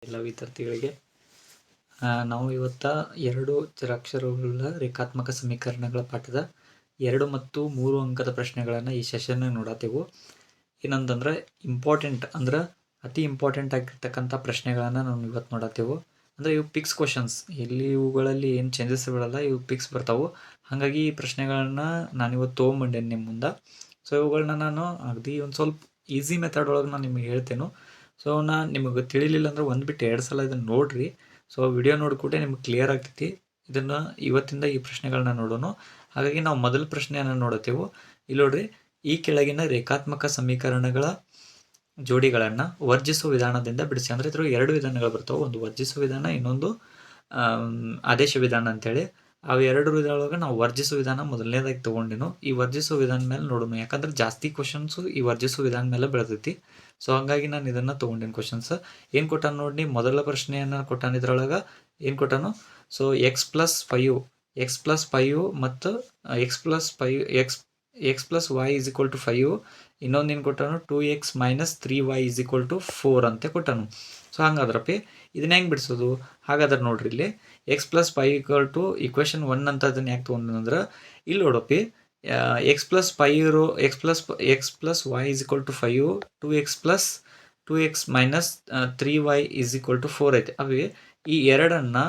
ಎಲ್ಲ ವಿದ್ಯಾರ್ಥಿಗಳಿಗೆ ನಾವು ಇವತ್ತು 2 ಚರಾಕ್ಷರವುಳ್ಳ ರೇಖಾತ್ಮಕ ಸಮೀಕರಣಗಳ ಪಾಠದ 2 ಮತ್ತು 3 ಅಂಕದ ಪ್ರಶ್ನೆಗಳನ್ನು ಈ ಸೆಷನ್ನಾಗ ನೋಡತ್ತೆವು. ಏನಂತಂದ್ರೆ ಇಂಪಾರ್ಟೆಂಟ್ ಅಂದ್ರೆ ಅತಿ ಇಂಪಾರ್ಟೆಂಟ್ ಆಗಿರ್ತಕ್ಕಂಥ ಪ್ರಶ್ನೆಗಳನ್ನು ನಾವು ಇವತ್ತು ನೋಡತ್ತೆವು. ಅಂದರೆ ಇವು ಪಿಕ್ಸ್ ಕ್ವಶನ್ಸ್, ಇಲ್ಲಿ ಇವುಗಳಲ್ಲಿ ಏನು ಚೇಂಜಸ್ ಬೀಳಲ್ಲ, ಇವು ಪಿಕ್ಸ್ ಬರ್ತಾವೆ. ಹಾಗಾಗಿ ಈ ಪ್ರಶ್ನೆಗಳನ್ನ ನಾನಿವತ್ತು ತೊಗೊಂಬಂಡೇನೆ ನಿಮ್ಮ ಮುಂದೆ. ಸೊ ಇವುಗಳನ್ನ ನಾನು ಅಗದಿ ಒಂದು ಸ್ವಲ್ಪ ಈಸಿ ಮೆಥಡ್ ಒಳಗೆ ನಾನು ನಿಮಗೆ ಹೇಳ್ತೇನೆ. ಸೊ ನಿಮಗೆ ತಿಳಿಲಿಲ್ಲ ಅಂದ್ರೆ ಒಂದು ಬಿಟ್ಟು 2 ಸಲ ಇದನ್ನು ನೋಡ್ರಿ. ಸೊ ವಿಡಿಯೋ ನೋಡಿಕೊಟ್ಟೆ ನಿಮ್ಗೆ ಕ್ಲಿಯರ್ ಆಗ್ತೈತಿ. ಇದನ್ನು ಇವತ್ತಿಂದ ಈ ಪ್ರಶ್ನೆಗಳನ್ನ ನೋಡೋಣ. ಹಾಗಾಗಿ ನಾವು ಮೊದಲ ಪ್ರಶ್ನೆಯನ್ನು ನೋಡುತ್ತೇವೆ. ಇಲ್ಲಿ ನೋಡ್ರಿ, ಈ ಕೆಳಗಿನ ರೇಖಾತ್ಮಕ ಸಮೀಕರಣಗಳ ಜೋಡಿಗಳನ್ನು ವರ್ಜಿಸುವ ವಿಧಾನದಿಂದ ಬಿಡಿಸಿ. ಅಂದರೆ ಇದ್ರ 2 ವಿಧಾನಗಳು ಬರ್ತಾವೆ, ಒಂದು ವರ್ಜಿಸುವ ವಿಧಾನ, ಇನ್ನೊಂದು ಆದೇಶ ವಿಧಾನ ಅಂತೇಳಿ. ಅವು 2 ವಿಧಾನದೊಳಗೆ ನಾವು ವರ್ಜಿಸುವ ವಿಧಾನ ಮೊದಲನೇದಾಗಿ ತೊಗೊಂಡಿನು. ಈ ವರ್ಜಿಸುವ ವಿಧಾನ ಮೇಲೆ ನೋಡೋಣ, ಯಾಕಂದ್ರೆ ಜಾಸ್ತಿ ಕ್ವಶನ್ಸು ಈ ವರ್ಜಿಸುವ ವಿಧಾನ ಮೇಲೆ ಬೆಳೆದೈತಿ. ಸೊ ಹಂಗಾಗಿ ನಾನು ಇದನ್ನು ತೊಗೊಂಡಿನಿ ಕ್ವಶನ್ಸ್. ಏನು ಕೊಟ್ಟಾನ ನೋಡಿ, ಮೊದಲ ಪ್ರಶ್ನೆಯನ್ನು ಕೊಟ್ಟಾನ. ಇದ್ರೊಳಗೆ ಏನು ಕೊಟ್ಟಾನು? ಸೊ x+5 ಮತ್ತು x+y = 5. ಇನ್ನೊಂದು ಏನು ಕೊಟ್ಟಾನು? 2x - 3y = 4 ಅಂತ ಕೊಟ್ಟಾನು. ಸೊ ಹಂಗಾದ್ರಪ್ಪಿ ಇದನ್ನ ಹೆಂಗೆ ಬಿಡಿಸೋದು? ಹಾಗಾದ್ರೆ ನೋಡ್ರಿ, ಇಲ್ಲಿ x+5 = ಇಕ್ವೇಷನ್ 1 ಅಂತ ಅದನ್ನು ಯಾಕೆ ತೊಗೊಂಡ್ರೆ, ಇಲ್ಲಿ ನೋಡಪ್ಪಿ x+y = 5, 2x - 3y = 4 ಐತೆ. ಅವೇ ಈ ಎರಡನ್ನು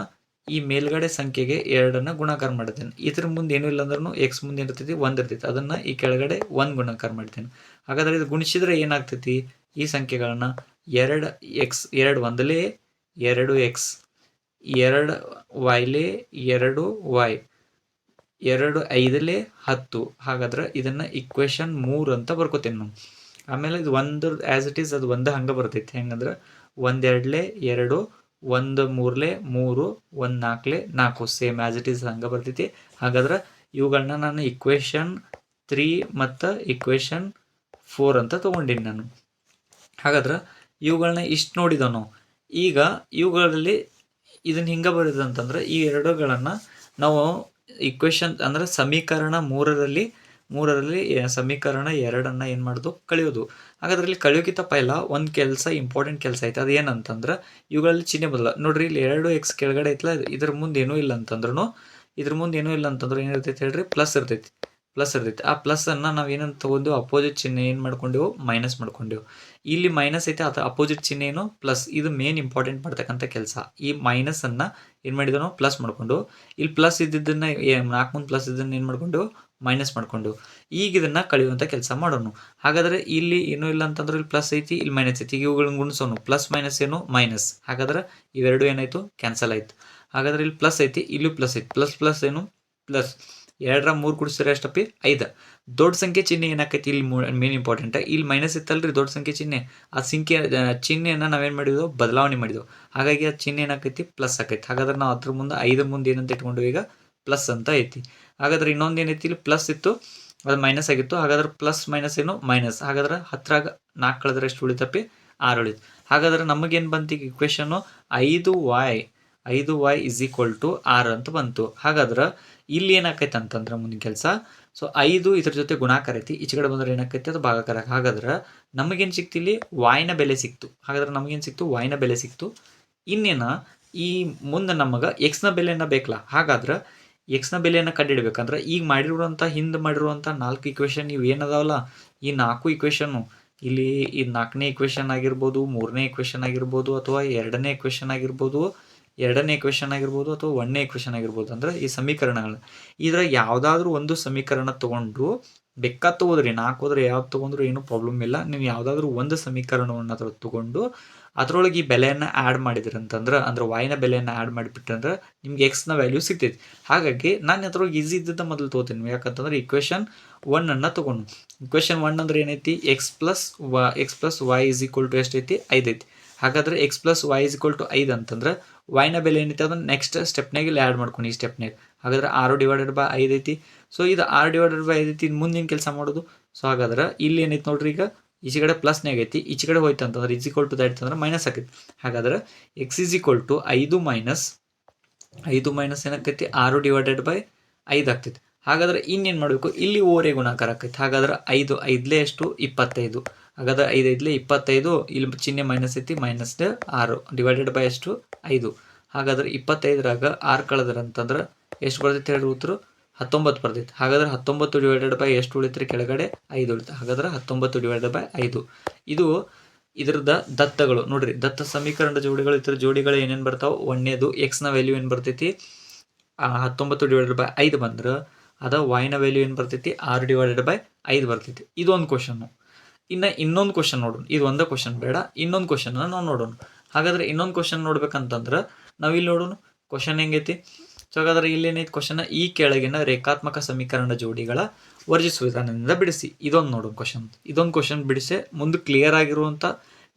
ಈ ಮೇಲ್ಗಡೆ ಸಂಖ್ಯೆಗೆ 2 ಗುಣಾಕಾರ ಮಾಡ್ತೇನೆ. ಇದ್ರ ಮುಂದೆ ಏನೂ ಇಲ್ಲ ಅಂದ್ರೂ ಎಕ್ಸ್ ಮುಂದೆ ಏನಿರ್ತೈತಿ? 1 ಇರ್ತೈತಿ. ಅದನ್ನು ಈ ಕೆಳಗಡೆ 1 ಗುಣಾಕಾರ ಮಾಡ್ತೇನೆ. ಹಾಗಾದ್ರೆ ಇದು ಗುಣಿಸಿದ್ರೆ ಏನಾಗ್ತೈತಿ? ಈ ಸಂಖ್ಯೆಗಳನ್ನ 2x 2 ಒಂದಲೇ 2x, 2y 2y, 2 5 10. ಹಾಗಾದ್ರೆ ಇದನ್ನು ಇಕ್ವೇಷನ್ 3 ಅಂತ ಬರ್ಕೋತೇನೆ ನಾವು. ಆಮೇಲೆ ಇದು 1 ಆ್ಯಸ್ ಇಟ್ ಈಸ್, ಅದು 1 ಹಂಗೆ ಬರ್ತೈತಿ. ಹೆಂಗಂದ್ರೆ 1 2 2, 1 3 3, 1 4 4, ಸೇಮ್ ಆ್ಯಸ್ ಇಟ್ ಈಸ್ ಹಂಗೆ ಬರ್ತೈತಿ. ಹಾಗಾದ್ರೆ ಇವುಗಳನ್ನ ನಾನು ಇಕ್ವೇಷನ್ 3 ಮತ್ತು ಇಕ್ವೇಷನ್ 4 ಅಂತ ತೊಗೊಂಡಿನಿ ನಾನು. ಹಾಗಾದ್ರೆ ಇವುಗಳನ್ನ ಇಷ್ಟು ನೋಡಿದವು ನಾವು. ಈಗ ಇವುಗಳಲ್ಲಿ ಇದನ್ನು ಹಿಂಗೆ ಬರೋದಂತಂದ್ರೆ, ಈ ಎರಡುಗಳನ್ನು ನಾವು ಇಕ್ವೇಷನ್ ಅಂದರೆ ಸಮೀಕರಣ 3ರಲ್ಲಿ ಸಮೀಕರಣ 2 ಏನು ಮಾಡೋದು? ಕಳೆಯೋದು. ಹಾಗಾದ್ರೆ ಇಲ್ಲಿ ಕಳೆಯೋಕ್ಕಿಂತ ಪೈಲ ಒಂದು ಕೆಲಸ, ಇಂಪಾರ್ಟೆಂಟ್ ಕೆಲಸ ಐತೆ. ಅದು ಏನಂತಂದ್ರೆ, ಇವುಗಳಲ್ಲಿ ಚಿಹ್ನೆ ಬದಲ ನೋಡ್ರಿ. ಇಲ್ಲಿ 2x ಕೆಳಗಡೆ ಐತಲ್ಲ, ಇದ್ರ ಮುಂದೆ ಏನೂ ಇಲ್ಲ ಅಂತಂದ್ರೂ ಏನಿರ್ತೈತೆ ಹೇಳ್ರಿ? ಪ್ಲಸ್ ಇರ್ತೈತಿ. ಆ ಪ್ಲಸ್ಸನ್ನು ನಾವು ಏನಂತ ತೊಗೊಂಡು ಅಪೋಸಿಟ್ ಚಿಹ್ನೆ ಏನು ಮಾಡ್ಕೊಂಡೆವು? ಮೈನಸ್ ಮಾಡ್ಕೊಂಡೆವು. ಇಲ್ಲಿ ಮೈನಸ್ ಐತೆ, ಅದು ಅಪೋಸಿಟ್ ಚಿಹ್ನೆ ಏನು? ಪ್ಲಸ್. ಇದು ಮೇನ್ ಇಂಪಾರ್ಟೆಂಟ್ ಮಾಡ್ತಕ್ಕಂಥ ಕೆಲಸ. ಈ ಮೈನಸನ್ನು ಏನು ಮಾಡಿದೆವು ನಾವು? ಪ್ಲಸ್ ಮಾಡಿಕೊಂಡು, ಇಲ್ಲಿ ಪ್ಲಸ್ ಇದ್ದಿದ್ದನ್ನು 4 ಮುಂದೆ ಪ್ಲಸ್ ಇದ್ದನ್ನು ಏನು ಮಾಡಿಕೊಂಡು? ಮೈನಸ್ ಮಾಡಿಕೊಂಡು. ಈಗ ಇದನ್ನು ಕಳೆಯುವಂಥ ಕೆಲಸ ಮಾಡೋಣ. ಹಾಗಾದರೆ ಇಲ್ಲಿ ಏನೂ ಇಲ್ಲ ಅಂತಂದ್ರೆ ಇಲ್ಲಿ ಪ್ಲಸ್ ಐತಿ, ಇಲ್ಲಿ ಮೈನಸ್ ಐತಿ. ಈಗ ಇವುಗಳನ್ನ ಗುಣಿಸೋಣ. ಪ್ಲಸ್ ಮೈನಸ್ ಏನು? ಮೈನಸ್. ಹಾಗಾದ್ರೆ ಇವೆರಡು ಏನಾಯಿತು? ಕ್ಯಾನ್ಸಲ್ ಆಯಿತು. ಹಾಗಾದ್ರೆ ಇಲ್ಲಿ ಪ್ಲಸ್ ಐತಿ, ಇಲ್ಲೂ ಪ್ಲಸ್ ಐತಿ. ಪ್ಲಸ್ ಏನು? ಪ್ಲಸ್. 2 3 ಕೂಡಿಸಿದ್ರೆ ಎಷ್ಟಪ್ಪಿ? 5. ದೊಡ್ಡ ಸಂಖ್ಯೆ ಚಿಹ್ನೆ ಏನಾಕೈತಿ? ಇಲ್ಲಿ ಮೇನ್ ಇಂಪಾರ್ಟೆಂಟ್. ಇಲ್ಲಿ ಮೈನಸ್ ಇತ್ತಲ್ರಿ ದೊಡ್ಡ ಸಂಖ್ಯೆ ಚಿಹ್ನೆ. ಆ ಚಿಹ್ನೆಯನ್ನು ನಾವೇನು ಮಾಡಿದ್ವು? ಬದಲಾವಣೆ ಮಾಡಿದೆವು. ಹಾಗಾಗಿ ಆ ಚಿಹ್ನೆ ಏನಾಕೈತಿ? ಪ್ಲಸ್ ಆಕೈತಿ. ಹಾಗಾದ್ರೆ ನಾವು ಅದ್ರ ಮುಂದೆ 5 ಮುಂದೆ ಏನಂತ ಇಟ್ಕೊಂಡು ಈಗ ಪ್ಲಸ್ ಅಂತ ಐತಿ. ಹಾಗಾದ್ರೆ ಇನ್ನೊಂದು ಏನೈತಿ? ಇಲ್ಲಿ ಪ್ಲಸ್ ಇತ್ತು, ಅದು ಮೈನಸ್ ಆಗಿತ್ತು. ಹಾಗಾದ್ರೆ ಪ್ಲಸ್ ಮೈನಸ್ ಏನು? ಮೈನಸ್. ಹಾಗಾದ್ರೆ 10ರಾಗ 4 ಕಳೆದ್ರೆ ಎಷ್ಟು ಉಳಿತಪ್ಪಿ? 6 ಉಳಿತು. ಹಾಗಾದ್ರೆ ನಮಗೇನು ಬಂತು ಈಗ ಇಕ್ವೇಷನ್ನು? 5y = 6 ಅಂತ ಬಂತು. ಹಾಗಾದ್ರೆ ಇಲ್ಲಿ ಏನಾಕೈತೆ ಅಂತಂದ್ರೆ ಮುಂದಿನ ಕೆಲಸ, ಸೊ 5 ಇದ್ರ ಜೊತೆ ಗುಣಾಕಾರ ಐತಿ, ಈಚೆ ಕಡೆ ಬಂದ್ರೆ ಏನಾಕೈತಿ? ಅದು ಭಾಗಾಕಾರ. ಹಾಗಾದ್ರೆ ನಮಗೇನು ಸಿಕ್ತು? ಇಲ್ಲಿ ವಾಯ್ನ ಬೆಲೆ ಸಿಕ್ತು. ಹಾಗಾದ್ರೆ ನಮಗೇನು ಸಿಕ್ತು? ವಾಯ್ನ ಬೆಲೆ ಸಿಕ್ತು. ಇನ್ನೇನು ಈ ಮುಂದೆ ನಮಗೆ ಎಕ್ಸ್ನ ಬೆಲೆಯನ್ನು ಬೇಕಲ್ಲ. ಹಾಗಾದ್ರೆ ಎಕ್ಸ್ನ ಬೆಲೆಯನ್ನು ಕಂಡುಹಿಡಬೇಕಂದ್ರೆ ಈಗ ಹಿಂದೆ ಮಾಡಿರುವಂಥ 4 ಇಕ್ವೇಷನ್ ಇವು ಏನದಾವಲ್ಲ, ಈ 4 ಇಕ್ವೇಷನ್ನು ಇಲ್ಲಿ ಈ 4ನೇ ಇಕ್ವೇಷನ್ ಆಗಿರ್ಬೋದು, 3ನೇ ಇಕ್ವೇಷನ್ ಆಗಿರ್ಬೋದು, ಅಥವಾ 2ನೇ ಇಕ್ವೇಷನ್ ಆಗಿರ್ಬೋದು, 2ನೇ ಇಕ್ವೇಷನ್ ಆಗಿರ್ಬೋದು, ಅಥವಾ 1ನೇ ಇಕ್ವೇಷನ್ ಆಗಿರ್ಬೋದು. ಅಂದರೆ ಈ ಸಮೀಕರಣಗಳು ಇದ್ರ ಯಾವುದಾದ್ರೂ ಒಂದು ಸಮೀಕರಣ ತೊಗೊಂಡು ಬೇಕಾದ ತೊಗೋದ್ರಿ. 4 ಹೋದ್ರೆ ಯಾವ್ದು ತೊಗೊಂಡ್ರು ಏನೂ ಪ್ರಾಬ್ಲಮ್ ಇಲ್ಲ. ನೀವು ಯಾವುದಾದ್ರೂ ಒಂದು ಸಮೀಕರಣವನ್ನು ಅದ್ರ ತೊಗೊಂಡು ಅದರೊಳಗೆ ಈ ಬೆಲೆಯನ್ನು ಆ್ಯಡ್ ಮಾಡಿದ್ರಿ ಅಂತಂದ್ರೆ, ಅಂದ್ರೆ ವಾಯ್ನ ಬೆಲೆಯನ್ನು ಆ್ಯಡ್ ಮಾಡಿಬಿಟ್ರಂದ್ರೆ ನಿಮ್ಗೆ ಎಕ್ಸ್ನ ವ್ಯಾಲ್ಯೂ ಸಿಗ್ತೈತಿ. ಹಾಗಾಗಿ ನಾನು ಅದ್ರೊಳಗೆ ಈಸಿ ಇದ್ದಿದ್ದ ಮೊದಲು ತೊಗೋತೀನಿ. ಯಾಕಂತಂದ್ರೆ ಇಕ್ವೇಷನ್ 1 ತೊಗೊಂಡು, ಇಕ್ವೇಷನ್ 1 ಅಂದ್ರೆ ಏನೈತಿ? x+y = ಎಷ್ಟೈತಿ? 5 ಐತಿ. ಹಾಗಾದ್ರೆ x+y = 5 ಅಂತಂದ್ರೆ ವಾಯ್ನ ಬೆಲೆ ಏನೈತಿ? ಅದನ್ನು ನೆಕ್ಸ್ಟ್ ಸ್ಟೆಪ್ನಾಗ ಇಲ್ಲಿ ಆ್ಯಡ್ ಮಾಡ್ಕೊಂಡು ಈ ಸ್ಟೆಪ್ನಾಗ. ಹಾಗಾದ್ರೆ 6/5 ಐತಿ. ಸೊ ಇದು 6/5 ಐತಿ. ಮುಂದಿನ ಕೆಲಸ ಮಾಡೋದು. ಸೊ ಹಾಗಾದ್ರೆ ಇಲ್ಲಿ ಏನೈತಿ ನೋಡ್ರಿ, ಈಗ ಈಚೆ ಕಡೆ ಪ್ಲಸ್ನಾಗ ಐತಿ, ಈಚೆ ಕಡೆ ಹೋಯ್ತು ಅಂತಂದ್ರೆ = ಅಂತಂದ್ರೆ ಮೈನಸ್ ಆಕೈತಿ. ಹಾಗಾದ್ರೆ x = 5 ಮೈನಸ್ ಏನಾಕೈತಿ? 6/5 ಆಗ್ತೈತಿ. ಹಾಗಾದ್ರೆ ಇನ್ನೇನು ಮಾಡಬೇಕು? ಇಲ್ಲಿ ಓರೆ ಗುಣಾಕಾರ ಆಕೈತಿ. ಹಾಗಾದ್ರೆ 5 5 ಎಷ್ಟು? 25. ಹಾಗಾದ್ರೆ 5 ಐದಲೇ 25, ಇಲ್ಲಿ ಚಿಹ್ನೆ ಮೈನಸ್ ಐತಿ, ಮೈನಸ್ 6 ಡಿವೈಡೆಡ್ ಬೈ ಎಷ್ಟು 5. ಹಾಗಾದ್ರೆ 25ರಾಗ 6 ಕಳೆದ್ರೆ ಅಂತಂದ್ರೆ ಎಷ್ಟು ಬರ್ತೈತೆ ಹೇಳಿ ಉತ್ತರ 19 ಬರ್ತೈತೆ. ಹಾಗಾದ್ರೆ 19 ಡಿವೈಡೆಡ್ ಬೈ ಎಷ್ಟು ಉಳಿತ್ರಿ ಕೆಳಗಡೆ 5 ಉಳಿತು. ಹಾಗಾದ್ರೆ 19 ಡಿವೈಡೆಡ್ ಬೈ 5. ಇದು ಇದ್ರದ ದತ್ತಗಳು ನೋಡ್ರಿ, ದತ್ತ ಸಮೀಕರಣದ ಜೋಡಿಗಳು. ಇತರ ಜೋಡಿಗಳು ಏನೇನು ಬರ್ತಾವೆ? ಒಂದನೇದು ಎಕ್ಸ್ನ ವ್ಯಾಲ್ಯೂ ಏನು ಬರ್ತೈತಿ 19 ಡಿವೈಡೆಡ್ ಬೈ 5 ಬಂದ್ರೆ ಅದ ವೈನ ವ್ಯಾಲ್ಯೂ ಏನು ಬರ್ತೈತಿ 6 ಡಿವೈಡೆಡ್ ಬೈ 5 ಬರ್ತೈತಿ. ಇದೊಂದು ಕ್ವಶನ್ನು. ಇನ್ನೊಂದು ಕ್ವಶನ್ ನೋಡೋಣ. ಇದು ಒಂದೇ ಕ್ವಶನ್ ಬೇಡ, ಇನ್ನೊಂದು ಕ್ವಶನ್ ನಾವು ನೋಡೋಣ. ಹಾಗಾದ್ರೆ ಇನ್ನೊಂದು ಕ್ವಶನ್ ನೋಡ್ಬೇಕಂತಂದ್ರೆ ನಾವು ಇಲ್ಲಿ ನೋಡೋಣ ಕ್ವಶನ್ ಹೆಂಗೈತಿ. ಸೊ ಹಾಗಾದ್ರೆ ಇಲ್ಲೇನೈತಿ ಕ್ವಶನ್, ಈ ಕೆಳಗಿನ ರೇಖಾತ್ಮಕ ಸಮೀಕರಣ ಜೋಡಿಗಳ ವರ್ಜಿಸುವ ವಿಧಾನದಿಂದ ಬಿಡಿಸಿ. ಇದೊಂದು ನೋಡೋಣ ಕ್ವಶನ್. ಇದೊಂದು ಕ್ವಶನ್ ಬಿಡಿಸಿ ಮುಂದೆ ಕ್ಲಿಯರ್ ಆಗಿರುವಂಥ,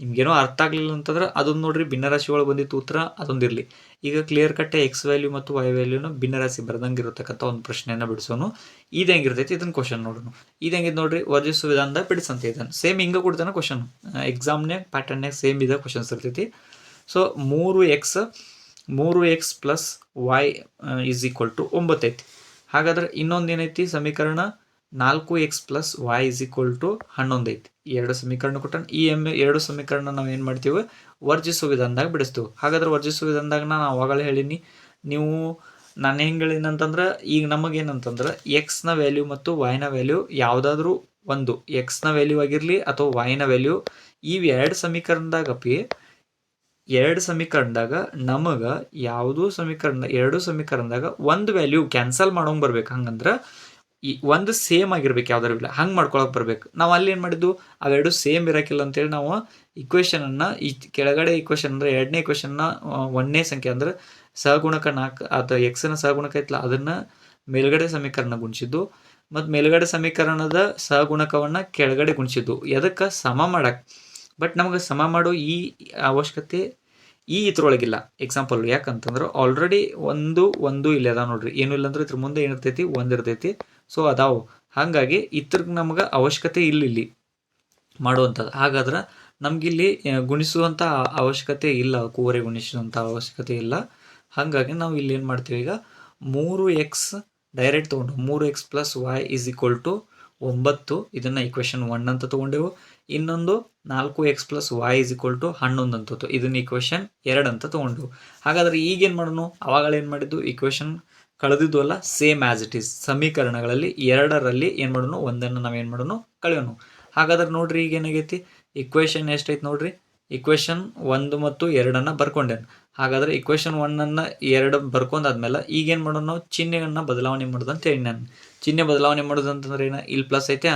ನಿಮ್ಗೇನೋ ಅರ್ಥ ಆಗಲಿಲ್ಲ ಅಂತಂದ್ರೆ ಅದೊಂದು ನೋಡ್ರಿ, ಭಿನ್ನರಾಶಿ ಒಳಗೆ ಬಂದಿತ್ತು ಉತ್ತರ ಅದೊಂದಿರಲಿ. ಈಗ ಕ್ಲಿಯರ್ ಕಟ್ಟೆ ಎಕ್ಸ್ ವ್ಯಾಲ್ಯೂ ಮತ್ತು ವೈ ವ್ಯಾಲ್ಯೂನ ಭಿನ್ನರಾಶಿ ಬರ್ದಂಗೆ ಇರತಕ್ಕಂಥ ಒಂದು ಪ್ರಶ್ನೆಯನ್ನು ಬಿಡಿಸೋನು. ಇದು ಹೆಂಗಿರ್ತೈತಿ ಇದನ್ನ ಕ್ವಶನ್ ನೋಡೋಣ. ಇದು ಹೆಂಗಿದೆ ನೋಡ್ರಿ, ವರ್ಜಿಸುವ ವಿಧಾನದ ಬಿಡಿಸಂತ ಇದನ್ನು ಸೇಮ್ ಹಿಂಗೆ ಕೊಡ್ತಾನೆ ಕ್ವಶನ್. ಎಕ್ಸಾಮ್ನಾಗ ಪ್ಯಾಟರ್ನ್ಯಾಗ ಸೇಮ್ ಇದೆ ಕ್ವಶನ್ಸ್ ಇರ್ತೈತಿ. So 3x plus Y is equal to 9 ಐತಿ. ಹಾಗಾದ್ರೆ ಇನ್ನೊಂದು ಏನೈತಿ ಸಮೀಕರಣ 4x plus Y is equal to 11 ಐತಿ. ಎರಡು ಸಮೀಕರಣ ಕೊಟ್ಟಾನ. ಈ ಎರಡು ಸಮೀಕರಣ ನಾವು ಏನು ಮಾಡ್ತೀವಿ, ವರ್ಜಿಸುವ ವಿಧಾನದಾಗ ಬಿಡಿಸ್ತೀವಿ. ಹಾಗಾದ್ರೆ ವರ್ಜಿಸುವ ವಿಧಾನದಾಗ ನಾನು ಅವಾಗಲೇ ಹೇಳೀನಿ, ನಾನು ಹೆಂಗೆ ಹೇಳೀನಿ ಅಂತಂದ್ರೆ, ಈಗ ನಮಗೇನಂತಂದ್ರೆ ಎಕ್ಸ್ನ ವ್ಯಾಲ್ಯೂ ಮತ್ತು ವೈನ ವ್ಯಾಲ್ಯೂ ಯಾವುದಾದ್ರೂ ಒಂದು, ಎಕ್ಸ್ನ ವ್ಯಾಲ್ಯೂ ಆಗಿರಲಿ ಅಥವಾ ವೈನ ವ್ಯಾಲ್ಯೂ, ಇವು ಎರಡು ಸಮೀಕರಣದಾಗ ನಮಗೆ ಯಾವುದೂ ಎರಡು ಸಮೀಕರಣದಾಗ ಒಂದು ವ್ಯಾಲ್ಯೂ ಕ್ಯಾನ್ಸಲ್ ಮಾಡೋಂಗೆ ಬರ್ಬೇಕು. ಹಂಗಂದ್ರೆ ಈ ಒಂದು ಸೇಮ್ ಆಗಿರ್ಬೇಕು, ಯಾವ್ದಾರು ಇಲ್ಲ ಹಂಗೆ ಮಾಡ್ಕೊಳಕ್ಕೆ ಬರ್ಬೇಕು. ನಾವು ಅಲ್ಲಿ ಏನು ಮಾಡಿದ್ವು, ಅವೆರಡು ಸೇಮ್ ಇರೋಕ್ಕಿಲ್ಲ ಅಂತೇಳಿ ನಾವು ಇಕ್ವೇಷನನ್ನು, ಈ ಕೆಳಗಡೆ ಇಕ್ವೇಷನ್ ಅಂದರೆ ಎರಡನೇ ಇಕ್ವೇಷನ್ನ ಒಂದನೇ ಸಂಖ್ಯೆ ಅಂದರೆ ಸಹಗುಣಕ 4 ಅಥವಾ ಎಕ್ಸ್ನ ಸಹಗುಣಕ ಐತಲ್ಲ ಅದನ್ನು ಮೇಲ್ಗಡೆ ಸಮೀಕರಣ ಗುಣಿಸಿದ್ದು, ಮತ್ತು ಮೇಲ್ಗಡೆ ಸಮೀಕರಣದ ಸಹಗುಣಕವನ್ನು ಕೆಳಗಡೆ ಗುಣಿಸಿದ್ದು. ಎದಕ್ಕೆ? ಸಮ ಮಾಡಕ್ಕೆ. ಬಟ್ ನಮಗೆ ಸಮ ಮಾಡೋ ಈ ಅವಶ್ಯಕತೆ ಈ ಇದ್ರೊಳಗಿಲ್ಲ. ಎಕ್ಸಾಂಪಲ್ ಯಾಕಂತಂದ್ರೆ ಆಲ್ರೆಡಿ ಒಂದು ಇಲ್ಲಿ ಅದ ನೋಡ್ರಿ, ಏನು ಇಲ್ಲ ಅಂದ್ರೆ ಇದ್ರ ಮುಂದೆ ಏನಿರ್ತೈತಿ, ಒಂದಿರ್ತೈತಿ. ಸೊ ಅದಾವು, ಹಾಗಾಗಿ ಇದ್ರಿಗೆ ನಮ್ಗೆ ಅವಶ್ಯಕತೆ ಇಲ್ಲಿ ಮಾಡುವಂಥದ್ದು. ಹಾಗಾದ್ರೆ ನಮಗಿಲ್ಲಿ ಗುಣಿಸುವಂಥ ಅವಶ್ಯಕತೆ ಇಲ್ಲ, ಕೂವರೆ ಗುಣಿಸುವಂಥ ಅವಶ್ಯಕತೆ ಇಲ್ಲ. ಹಾಗಾಗಿ ನಾವು ಇಲ್ಲಿ ಏನು ಮಾಡ್ತೀವಿ, ಈಗ 3x ಡೈರೆಕ್ಟ್ ತೊಗೊಂಡು 3x plus Y is equal to 9, ಇದನ್ನು ಇಕ್ವೇಷನ್ 1 ಅಂತ ತೊಗೊಂಡೆವು. ಇನ್ನೊಂದು 4x plus Y is equal to 11 ಅಂತ, ಇದನ್ನ ಇಕ್ವೇಷನ್ 2 ಅಂತ ತೊಗೊಂಡು. ಹಾಗಾದ್ರೆ ಈಗೇನು ಮಾಡೋಣ, ಅವಾಗಲೇ ಏನು ಮಾಡಿದ್ದು, ಇಕ್ವೇಷನ್ ಕಳೆದಿದ್ದು ಅಲ್ಲ, ಸೇಮ್ ಆ್ಯಸ್ ಇಟ್ ಈಸ್ ಸಮೀಕರಣಗಳಲ್ಲಿ ಎರಡರಲ್ಲಿ ಏನು ಮಾಡೋಣ, ಒಂದನ್ನು ನಾವೇನು ಮಾಡೋಣ, ಕಳೆಯೋಣ. ಹಾಗಾದ್ರೆ ನೋಡ್ರಿ ಈಗ ಏನಾಗೈತಿ, ಇಕ್ವೇಷನ್ ಎಷ್ಟೈತಿ ನೋಡ್ರಿ, ಇಕ್ವೇಷನ್ 1 ಮತ್ತು 2 ಬರ್ಕೊಂಡೇನು. ಹಾಗಾದ್ರೆ ಇಕ್ವೇಷನ್ 1 2 ಬರ್ಕೊಂಡಾದ್ಮೇಲೆ ಈಗೇನು ಮಾಡೋಣ, ನಾವು ಚಿಹ್ನೆಗಳನ್ನ ಬದಲಾವಣೆ ಮಾಡೋದು ಅಂತ ಹೇಳಿ ನಾನು. ಚಿಹ್ನೆ ಬದಲಾವಣೆ ಮಾಡೋದು ಅಂತಂದ್ರೆ ಏನು, ಇಲ್ಲಿ ಪ್ಲಸ್ ಐತೆ,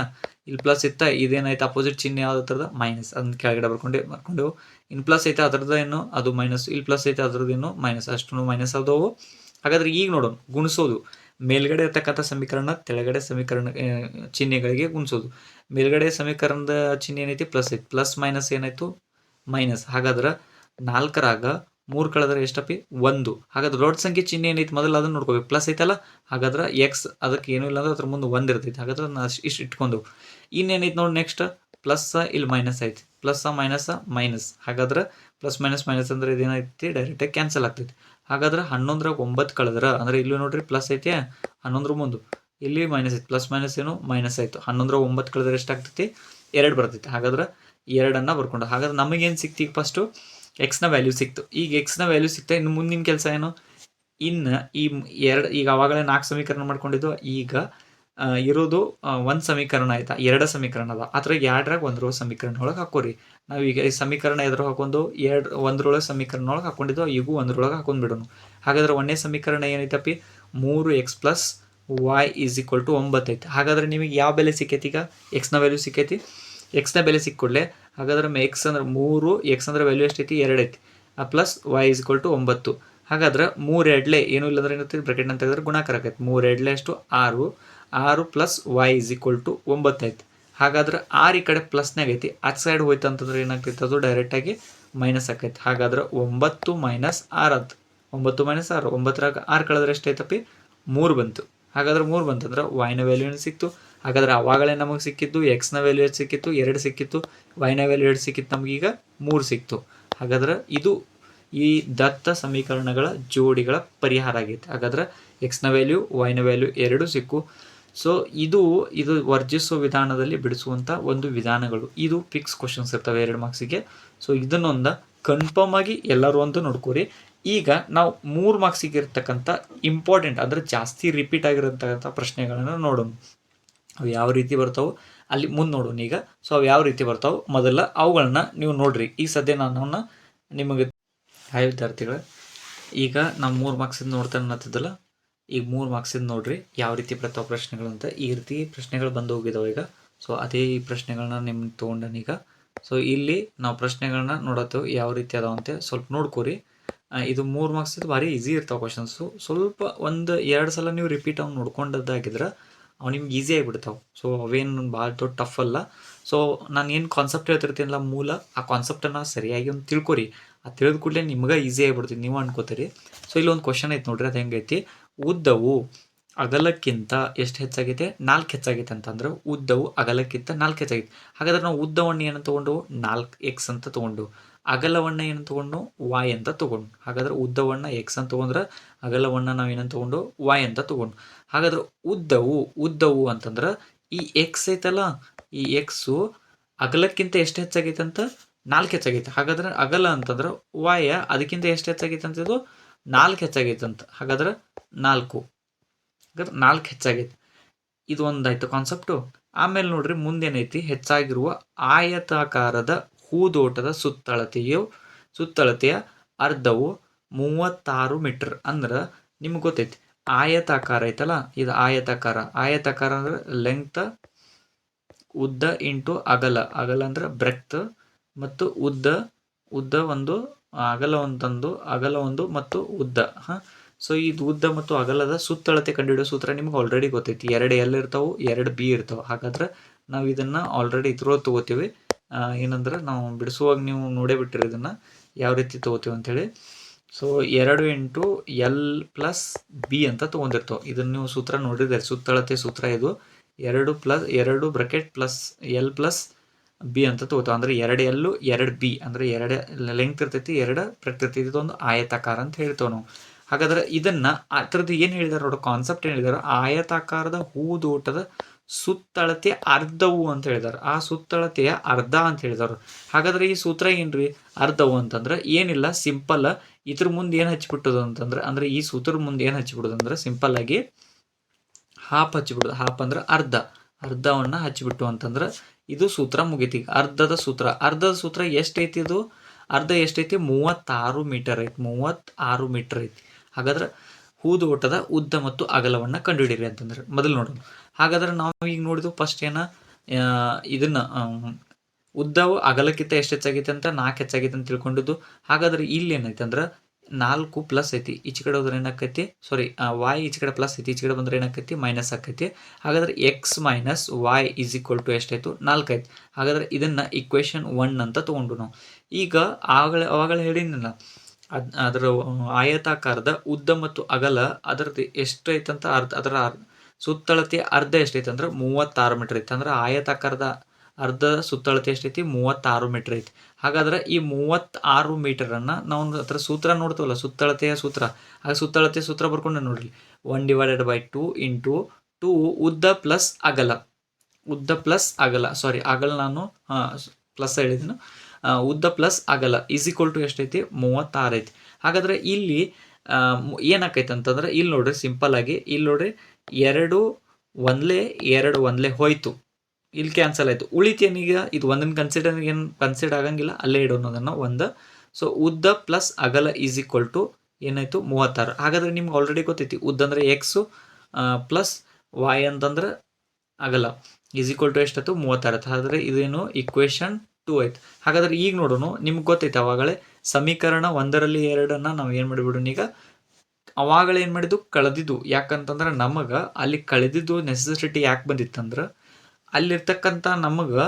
ಇಲ್ಲಿ ಪ್ಲಸ್ ಇತ್ತ, ಇದೇನಾಯ್ತು ಅಪೋಸಿಟ್ ಚಿಹ್ನೆ ಯಾವ್ದು ಥರದ ಮೈನಸ್, ಅದನ್ನ ಕೆಳಗಡೆ ಬರ್ಕೊಂಡೆವು. ಇನ್ನು ಪ್ಲಸ್ ಐತೆ ಅದರದ್ದು ಏನು ಅದು ಮೈನಸ್, ಇಲ್ಲಿ ಪ್ಲಸ್ ಐತೆ ಅದ್ರದ್ದು ಏನು ಮೈನಸ್, ಅಷ್ಟು ಮೈನಸ್ ಆದವು. ಹಾಗಾದ್ರೆ ಈಗ ನೋಡೋಣ ಗುಣಿಸೋದು, ಮೇಲ್ಗಡೆ ಇರ್ತಕ್ಕಂಥ ಸಮೀಕರಣ ಕೆಳಗಡೆ ಸಮೀಕರಣ ಚಿಹ್ನೆಗಳಿಗೆ ಗುಣಿಸೋದು. ಮೇಲ್ಗಡೆ ಸಮೀಕರಣದ ಚಿಹ್ನೆ ಏನೈತಿ ಪ್ಲಸ್ ಐತಿ, ಪ್ಲಸ್ ಮೈನಸ್ ಏನಾಯ್ತು ಮೈನಸ್. ಹಾಗಾದ್ರೆ 4ರಾಗ 3 ಕಳೆದ್ರೆ ಎಷ್ಟಪ್ಪಿ 1. ಹಾಗಾದ್ರೆ ದೊಡ್ಡ ಸಂಖ್ಯೆ ಚಿಹ್ನೆ ಏನೈತಿ ಮೊದಲು ಅದನ್ನು ನೋಡ್ಕೋಬೇಕು, ಪ್ಲಸ್ ಐತಲ್ಲ. ಹಾಗಾದ್ರೆ ಎಕ್ಸ್ ಅದಕ್ಕೆ ಏನೂ ಇಲ್ಲ ಅಂದ್ರೆ ಅದ್ರ ಮುಂದೆ 1 ಇರ್ತೈತಿ. ಹಾಗಾದ್ರೆ ನಾನು ಇಷ್ಟು ಇಟ್ಕೊಂಡು ಇನ್ನೇನೈತಿ ನೋಡಿ ನೆಕ್ಸ್ಟ್ ಪ್ಲಸ್, ಇಲ್ಲಿ ಮೈನಸ್ ಐತಿ, ಪ್ಲಸ್ ಮೈನಸ್. ಹಾಗಾದ್ರೆ ಪ್ಲಸ್ ಮೈನಸ್ ಅಂದ್ರೆ ಇದೇನೈತಿ ಡೈರೆಕ್ಟಾಗಿ ಕ್ಯಾನ್ಸಲ್ ಆಗ್ತೈತಿ. ಹಾಗಾದ್ರೆ 11ರಾಗ 9 ಕಳೆದ್ರೆ ಅಂದ್ರೆ ಇಲ್ಲಿ ನೋಡ್ರಿ ಪ್ಲಸ್ ಐತಿ, 11 ಮುಂದೆ ಇಲ್ಲಿ ಮೈನಸ್ ಐತಿ, ಪ್ಲಸ್ ಮೈನಸ್ ಏನು ಮೈನಸ್ ಆಯಿತು. 11ರಾಗ 9 ಕಳೆದ್ರೆ ಎಷ್ಟಾಗ್ತೈತಿ 2 ಬರ್ತೈತಿ. ಹಾಗಾದ್ರೆ 2 ಬರ್ಕೊಂಡು, ಹಾಗಾದ್ರೆ ನಮಗೇನು ಸಿಕ್ತು, ಈಗ ಫಸ್ಟು ಎಕ್ಸ್ನ ವ್ಯಾಲ್ಯೂ ಸಿಕ್ತು. ಈಗ ಎಕ್ಸ್ನ ವ್ಯಾಲ್ಯೂ ಸಿಕ್ತಾ, ಇನ್ನು ಮುಂದಿನ ಕೆಲಸ ಏನು, ಇನ್ನು ಈಗ ಅವಾಗಲೇ 4 ಸಮೀಕರಣ ಮಾಡ್ಕೊಂಡಿದ್ದು, ಈಗ ಇರೋದು 1 ಸಮೀಕರಣ ಆಯ್ತಾ, 2 ಸಮೀಕರಣ ಅದ. ಅದ್ರಾಗ 2ರಾಗ 1ರ ಸಮೀಕರಣ ಒಳಗೆ ಹಾಕೋರಿ. ನಾವೀಗ ಈ ಸಮೀಕರಣ ಎದುರು ಹಾಕೊಂಡು 1ರೊಳಗೆ ಸಮೀಕರಣ ಒಳಗೆ ಹಾಕೊಂಡಿದ್ದು, ಈಗೂ 1ರೊಳಗೆ ಹಾಕೊಂಡು ಬಿಡೋಣ. ಹಾಗಾದ್ರೆ 1ನೇ ಸಮೀಕರಣ ಏನೈತಪ್ಪಿ 3x plus Y is equal to 9 ಐತಿ. ಹಾಗಾದ್ರೆ ನಿಮಗೆ ಯಾವ ಬೆಲೆ ಸಿಕ್ಕೈತಿ, ಈಗ ಎಕ್ಸ್ನ ವ್ಯಾಲ್ಯೂ ಸಿಕ್ಕೈತಿ. ಎಕ್ಸ್ನ ಬೆಲೆ ಸಿಕ್ಕೊಡ್ಲೆ, ಹಾಗಾದ್ರೆ ಎಕ್ಸ್ ಅಂದ್ರೆ 3, ಎಕ್ಸ್ ಅಂದ್ರೆ ವ್ಯಾಲ್ಯೂ ಎಷ್ಟೈತಿ 2 ಐತಿ, plus Y is equal to 9. ಹಾಗಾದ್ರೆ 3 2 ಏನೂ ಇಲ್ಲಂದ್ರೆ ಏನಿರ್ತೀವಿ ಬ್ರಾಕೆಟ್ ಅಂತ ತೆಗೆದ್ರೆ ಗುಣಾಕಾರ ಆಕೈತಿ. 3 2 ಎಷ್ಟು 6 plus Y is equal to 9 ಐತಿ. ಹಾಗಾದ್ರೆ 6 ಈ ಕಡೆ ಪ್ಲಸ್ನಾಗ ಐತಿ, ಆಚೆ ಸೈಡ್ ಹೋಯ್ತು ಅಂತಂದ್ರೆ ಏನಾಗ್ತೈತೆ, ಅದು ಡೈರೆಕ್ಟಾಗಿ ಮೈನಸ್ ಆಕೈತಿ. ಹಾಗಾದ್ರೆ 9 ಮೈನಸ್ 6 ಅಂತ, 9 ಮೈನಸ್ 6, 9ರಾಗ 6 ಕಳೆದ್ರೆ ಎಷ್ಟೈತಪ್ಪಿ 3 ಬಂತು. ಹಾಗಾದ್ರೆ 3 ಬಂತಂದ್ರೆ ವೈನ ವ್ಯಾಲ್ಯೂ ಸಿಕ್ತು. ಹಾಗಾದ್ರೆ ಅವಾಗಲೇ ನಮಗೆ ಸಿಕ್ಕಿದ್ದು ಎಕ್ಸ್ನ ವ್ಯಾಲ್ಯೂ ಎಷ್ಟು ಸಿಕ್ಕಿತ್ತು 2 ಸಿಕ್ಕಿತ್ತು, ವೈನ ವ್ಯಾಲ್ಯೂ 2 ಸಿಕ್ಕಿತ್ತು, ನಮಗೀಗ 3 ಸಿಕ್ತು. ಹಾಗಾದ್ರೆ ಇದು ಈ ದತ್ತ ಸಮೀಕರಣಗಳ ಜೋಡಿಗಳ ಪರಿಹಾರ ಆಗೈತೆ. ಹಾಗಾದ್ರೆ ಎಕ್ಸ್ನ ವ್ಯಾಲ್ಯೂ ವೈನ ವ್ಯಾಲ್ಯೂ 2 ಸಿಕ್ಕು. ಸೊ ಇದು ವರ್ಜಿಸುವ ವಿಧಾನದಲ್ಲಿ ಬಿಡಿಸುವಂಥ ಒಂದು ವಿಧಾನಗಳು. ಇದು ಫಿಕ್ಸ್ ಕ್ವಶನ್ಸ್ ಇರ್ತವೆ 2 ಮಾರ್ಕ್ಸಿಗೆ. ಸೊ ಇದನ್ನೊಂದು ಕನ್ಫರ್ಮ್ ಆಗಿ ಎಲ್ಲರೂ ಅಂತ ನೋಡ್ಕೋರಿ. ಈಗ ನಾವು 3 ಮಾರ್ಕ್ಸಿಗೆ ಇರ್ತಕ್ಕಂಥ ಇಂಪಾರ್ಟೆಂಟ್ ಅಂದರೆ ಜಾಸ್ತಿ ರಿಪೀಟ್ ಆಗಿರತಕ್ಕಂಥ ಪ್ರಶ್ನೆಗಳನ್ನು ನೋಡೋಣ. ಅವು ಯಾವ ರೀತಿ ಬರ್ತಾವೆ ಅಲ್ಲಿ ಮುಂದೆ ನೋಡೋಣ ಈಗ. ಸೊ ಅವು ಯಾವ ರೀತಿ ಬರ್ತಾವೆ ಮೊದಲ ಅವುಗಳನ್ನ ನೀವು ನೋಡ್ರಿ. ಈ ಸದ್ಯ ನಾನು ನಿಮಗೆ ಹಾಯ್ ವಿದ್ಯಾರ್ಥಿಗಳು, ಈಗ ನಾವು 3 ಮಾರ್ಕ್ಸಿಂದ ನೋಡ್ತಾನೆ ಅನ್ನತ್ತಿದ್ದಲ್ಲ, ಈಗ 3 ಮಾರ್ಕ್ಸಿಂದ ನೋಡ್ರಿ ಯಾವ ರೀತಿ ಬರ್ತಾವೆ ಪ್ರಶ್ನೆಗಳು ಅಂತ. ಈ ರೀತಿ ಪ್ರಶ್ನೆಗಳು ಬಂದು ಹೋಗಿದ್ದಾವೆ ಈಗ. ಸೊ ಅದೇ ಈ ಪ್ರಶ್ನೆಗಳನ್ನ ನಿಮ್ಗೆ ತೊಗೊಂಡನೀಗ. ಸೊ ಇಲ್ಲಿ ನಾವು ಪ್ರಶ್ನೆಗಳನ್ನ ನೋಡತ್ತೇವೆ ಯಾವ ರೀತಿ ಅದಾವಂತೆ ಸ್ವಲ್ಪ ನೋಡ್ಕೋರಿ. ಇದು 3 ಮಾರ್ಕ್ಸಿದ್ದು ಭಾರಿ ಈಸಿ ಇರ್ತಾವೆ ಕ್ವಶನ್ಸು. ಸ್ವಲ್ಪ 1-2 ಸಲ ನೀವು ರಿಪೀಟ್ ಅವ್ನು ನೋಡ್ಕೊಂಡದ್ದಾಗಿದ್ರೆ ಅವು ನಿಮ್ಗೆ ಈಸಿ ಆಗಿಬಿಡ್ತಾವೆ. ಸೊ ಅವೇನು ಭಾಳ ದೊಡ್ಡ ಟಫ್ ಅಲ್ಲ. ಸೊ ನಾನು ಏನು ಕಾನ್ಸೆಪ್ಟ್ ಹೇಳ್ತಿರ್ತೀನಲ್ಲ ಮೂಲ, ಆ ಕಾನ್ಸೆಪ್ಟನ್ನು ಸರಿಯಾಗಿ ಒಂದು ತಿಳ್ಕೊರಿ. ಅದು ತಿಳಿದ ಕೂಡಲೇ ನಿಮ್ಗೆ ಈಸಿ ಆಗಿಬಿಡ್ತೀವಿ, ನೀವು ಅನ್ಕೋತೀರಿ. ಸೊ ಇಲ್ಲಿ ಒಂದು ಕ್ವಶನ್ ಐತೆ ನೋಡ್ರಿ, ಅದು ಹೆಂಗೈತಿ. ಉದ್ದವು ಅಗಲಕ್ಕಿಂತ ಎಷ್ಟು ಹೆಚ್ಚಾಗೈತೆ? 4 ಹೆಚ್ಚಾಗೈತೆ ಅಂತಂದ್ರೆ ಉದ್ದವು ಅಗಲಕ್ಕಿಂತ 4 ಹೆಚ್ಚಾಗೈತೆ. ಹಾಗಾದ್ರೆ ನಾವು ಉದ್ದವನ್ನು ಏನು ತೊಗೊಂಡು 4x ಅಂತ ತೊಗೊಂಡು, ಅಗಲವನ್ನು ಏನು ತೊಗೊಂಡು y ಅಂತ ತೊಗೊಂಡು. ಹಾಗಾದ್ರೆ ಉದ್ದವನ್ನು x ಅಂತ ತೊಗೊಂಡ್ರೆ ಅಗಲವನ್ನು ನಾವು ಏನಂತ ತೊಗೊಂಡು y ಅಂತ ತೊಗೊಂಡು. ಹಾಗಾದ್ರೆ ಉದ್ದವು ಅಂತಂದ್ರೆ ಈ x ಐತಲ್ಲ, ಈ ಎಕ್ಸು ಅಗಲಕ್ಕಿಂತ ಎಷ್ಟು ಹೆಚ್ಚಾಗೈತೆ ಅಂತ 4 ಹೆಚ್ಚಾಗೈತೆ. ಹಾಗಾದ್ರೆ ಅಗಲ ಅಂತಂದ್ರೆ y ಅದಕ್ಕಿಂತ ಎಷ್ಟು ಹೆಚ್ಚಾಗೈತೆ ಅಂತ ಇದು 4 ಹೆಚ್ಚಾಗೈತೆ ಅಂತ. ಹಾಗಾದ್ರೆ 4 ಹೆಚ್ಚಾಗೈತೆ. ಇದು ಒಂದಾಯ್ತು ಕಾನ್ಸೆಪ್ಟು. ಆಮೇಲೆ ನೋಡ್ರಿ ಮುಂದೇನೈತಿ, ಹೆಚ್ಚಾಗಿರುವ ಆಯತಾಕಾರದ ಹೂದೋಟದ ಸುತ್ತಳತೆಯ ಅರ್ಧವು 36 ಮೀಟರ್. ಅಂದ್ರೆ ನಿಮ್ಗೆ ಗೊತ್ತೈತಿ ಆಯತಾಕಾರ ಐತಲ್ಲ, ಇದು ಆಯತಾಕಾರ ಅಂದ್ರೆ ಲೆಂಗ್ತ್, ಉದ್ದ ಇಂಟು ಅಗಲ ಅಂದ್ರೆ ಬ್ರೆಡ್ತ್, ಮತ್ತು ಉದ್ದ ಒಂದು, ಅಗಲ ಒಂದು ಮತ್ತು ಉದ್ದ. ಸೊ ಇದು ಉದ್ದ ಮತ್ತು ಅಗಲದ ಸುತ್ತಳತೆ ಕಂಡುಹಿಡಿಯೋ ಸೂತ್ರ ನಿಮ್ಗೆ ಆಲ್ರೆಡಿ ಗೊತ್ತೈತಿ. 2 L ಇರ್ತಾವೆ, 2 B ಇರ್ತಾವೆ. ಹಾಗಾದ್ರೆ ನಾವು ಇದನ್ನು ಆಲ್ರೆಡಿ ಇದ್ರೊಳಗೆ ತೊಗೋತೀವಿ. ಏನಂದ್ರೆ ನಾವು ಬಿಡಿಸುವಾಗ ನೀವು ನೋಡೇ ಬಿಟ್ಟಿರಿ ಇದನ್ನು ಯಾವ ರೀತಿ ತೊಗೋತೀವಿ ಅಂಥೇಳಿ. So 2 into L plus B ಅಂತ ತೊಗೊಂಡಿರ್ತಾವೆ. ಇದನ್ನು ನೀವು ಸೂತ್ರ ನೋಡಿದ್ರೆ ಸುತ್ತಳತೆ ಸೂತ್ರ ಇದು. 2 bracket plus L plus B ಅಂತ ತೊಗೋತಾವೆ. ಅಂದರೆ 2 L 2 B ಅಂದರೆ 2 ಲೆಂಗ್ತ್ ಇರ್ತೈತಿ, 2 ಬ್ರೆಡ್ತ್ ಇರ್ತೈತಿ. ಇದೊಂದು ಆಯತಾಕಾರ ಅಂತ ಹೇಳ್ತೇವೆ ನಾವು. ಹಾಗಾದ್ರೆ ಇದನ್ನು ಆ ಥರದ್ದು ಏನು ಹೇಳಿದಾರೆ ನೋಡೋ ಕಾನ್ಸೆಪ್ಟ್ ಏನು ಹೇಳಿದಾರೆ, ಆಯತಾಕಾರದ ಹೂದೋಟದ ಸುತ್ತಳತೆ ಅರ್ಧವು ಅಂತ ಹೇಳಿದಾರೆ. ಆ ಸುತ್ತಳತೆಯ ಅರ್ಧ ಅಂತ ಹೇಳಿದಾರೆ. ಹಾಗಾದ್ರೆ ಈ ಸೂತ್ರ ಏನ್ರಿ, ಅರ್ಧವು ಅಂತಂದ್ರೆ ಏನಿಲ್ಲ, ಸಿಂಪಲ್. ಇದ್ರ ಮುಂದೆ ಏನು ಹಚ್ಚಿಬಿಟ್ಟದು ಅಂತಂದ್ರೆ, ಅಂದ್ರೆ ಈ ಸೂತ್ರದ ಮುಂದೆ ಏನು ಹಚ್ಚಿಬಿಡೋದು ಅಂದ್ರೆ ಸಿಂಪಲ್ ಆಗಿ ಹಾಫ್ ಹಚ್ಚಿಬಿಡೋದು. ಹಾಫ್ ಅಂದ್ರೆ ಅರ್ಧವನ್ನು ಹಚ್ಚಿಬಿಟ್ಟು ಅಂತಂದ್ರೆ ಇದು ಸೂತ್ರ ಮುಗೀತಿ. ಅರ್ಧದ ಸೂತ್ರ ಎಷ್ಟೈತಿ? ಇದು ಅರ್ಧ ಎಷ್ಟೈತಿ? 36 ಮೀಟರ್ ಐತಿ. 36 ಮೀಟರ್ ಐತಿ. ಹಾಗಾದ್ರೆ ಹೂದೋಟದ ಉದ್ದ ಮತ್ತು ಅಗಲವನ್ನು ಕಂಡುಹಿಡಿಯಿರಿ ಅಂತಂದ್ರೆ ಮೊದಲು ನೋಡೋಣ. ಹಾಗಾದ್ರೆ ನಾವು ಈಗ ನೋಡಿದ್ವು ಫಸ್ಟ್ ಇದನ್ನ ಉದ್ದವು ಅಗಲಕ್ಕಿಂತ ಎಷ್ಟು ಹೆಚ್ಚಾಗೈತೆ ಅಂತ 4 ಹೆಚ್ಚಾಗೈತೆ ಅಂತ ತಿಳ್ಕೊಂಡಿದ್ದು. ಹಾಗಾದ್ರೆ ಇಲ್ಲಿ ಏನೈತೆ ಅಂದ್ರೆ 4 ಪ್ಲಸ್ ಐತಿ. ಈಚೆ ಕಡೆ ಹೋದ್ರೆ ಏನಾಕೈತಿ, ಸಾರಿ y ಈಚೆ ಕಡೆ ಪ್ಲಸ್ ಐತಿ, ಈಚೆ ಕಡೆ ಬಂದ್ರೆ ಏನಾಕೈತಿ ಮೈನಸ್ ಆಕೈತಿ. ಹಾಗಾದ್ರೆ x minus y is equal to ಎಷ್ಟಾಯ್ತು? 4 ಆಯ್ತು. ಹಾಗಾದ್ರೆ ಇದನ್ನ ಇಕ್ವೇಶನ್ 1 ಅಂತ ತೊಗೊಂಡು ನಾವು ಈಗ ಅವಾಗಲೇ ಹೇಳಿದ್ನಲ್ಲ, ಅದರ ಆಯತಾಕಾರದ ಉದ್ದ ಮತ್ತು ಅಗಲ ಅದರದ್ದು ಎಷ್ಟು ಐತಂತ ಅದರ ಸುತ್ತಳತೆ ಅರ್ಧ ಎಷ್ಟೈತೆ ಅಂದ್ರೆ 36 ಮೀಟರ್ ಐತಿ. ಅಂದ್ರೆ ಆಯತಾಕಾರದ ಅರ್ಧದ ಸುತ್ತಳತೆ ಎಷ್ಟೈತಿ? 36 ಮೀಟರ್ ಐತಿ. ಹಾಗಾದ್ರೆ ಈ 36 ಮೀಟರನ್ನು ನಾವು ಅದರ ಸೂತ್ರ ನೋಡ್ತೀವಲ್ಲ, ಸುತ್ತಳತೆಯ ಸೂತ್ರ, ಆ ಸುತ್ತಳತೆ ಸೂತ್ರ ಬರ್ಕೊಂಡು ನೋಡ್ರಿ. 1/2 ಇಂಟು 2 ಉದ್ದ ಪ್ಲಸ್ ಅಗಲ, ಸಾರಿ ಅಗಲ ನಾನು ಪ್ಲಸ್ ಹೇಳಿದ್ದೀನಿ, ಉದ್ದ ಪ್ಲಸ್ ಅಗಲ ಈಸ್ ಈಕ್ವಲ್ ಟು ಎಷ್ಟೈತಿ? 36 ಐತಿ. ಹಾಗಾದ್ರೆ ಇಲ್ಲಿ ಏನಾಕೈತೆ ಅಂತಂದ್ರೆ ಇಲ್ಲಿ ನೋಡ್ರಿ ಸಿಂಪಲ್ ಆಗಿ, ಇಲ್ಲಿ ನೋಡ್ರಿ 2 ಒಂದ್ಲೆ ಹೋಯ್ತು, ಇಲ್ಲಿ ಕ್ಯಾನ್ಸಲ್ ಆಯ್ತು. ಉಳಿತೇನೀಗ ಇದು ಒಂದನ್ನು ಕನ್ಸಿಡರ್ ಆಗಂಗಿಲ್ಲ, ಅಲ್ಲೇ ಇಡೋನದನ್ನು 1. ಸೊ ಉದ್ದ ಪ್ಲಸ್ ಅಗಲ ಈಸ್ ಈಕ್ವಲ್ ಟು ಏನಾಯ್ತು? 36. ಹಾಗಾದ್ರೆ ನಿಮ್ಗೆ ಆಲ್ರೆಡಿ ಗೊತ್ತೈತಿ ಉದ್ದ ಅಂದ್ರೆ ಎಕ್ಸು ಪ್ಲಸ್ y ಅಂತಂದ್ರೆ ಅಗಲ ಈಸ್ ಈಕ್ವಲ್ ಟು ಎಷ್ಟಾಯ್ತು? 36. ಹಾಗಾದ್ರೆ ಇದೇನು ಇಕ್ವೇಶನ್ 2 ಆಯ್ತು. ಹಾಗಾದ್ರೆ ಈಗ ನೋಡೋಣ, ನಿಮ್ಗೆ ಗೊತ್ತೈತೆ ಅವಾಗಲೇ ಸಮೀಕರಣ 1ರಲ್ಲಿ 2 ನಾವು ಏನು ಮಾಡಿಬಿಡೋಣ ಈಗ. ಅವಾಗಲೇ ಏನು ಮಾಡಿದ್ದು? ಕಳೆದಿದ್ದು. ಯಾಕಂತಂದ್ರೆ ನಮಗೆ ಅಲ್ಲಿ ಕಳೆದಿದ್ದು ನೆಸೆಸಿಟಿ ಯಾಕೆ ಬಂದಿತ್ತಂದ್ರೆ, ಅಲ್ಲಿರ್ತಕ್ಕಂಥ ನಮಗೆ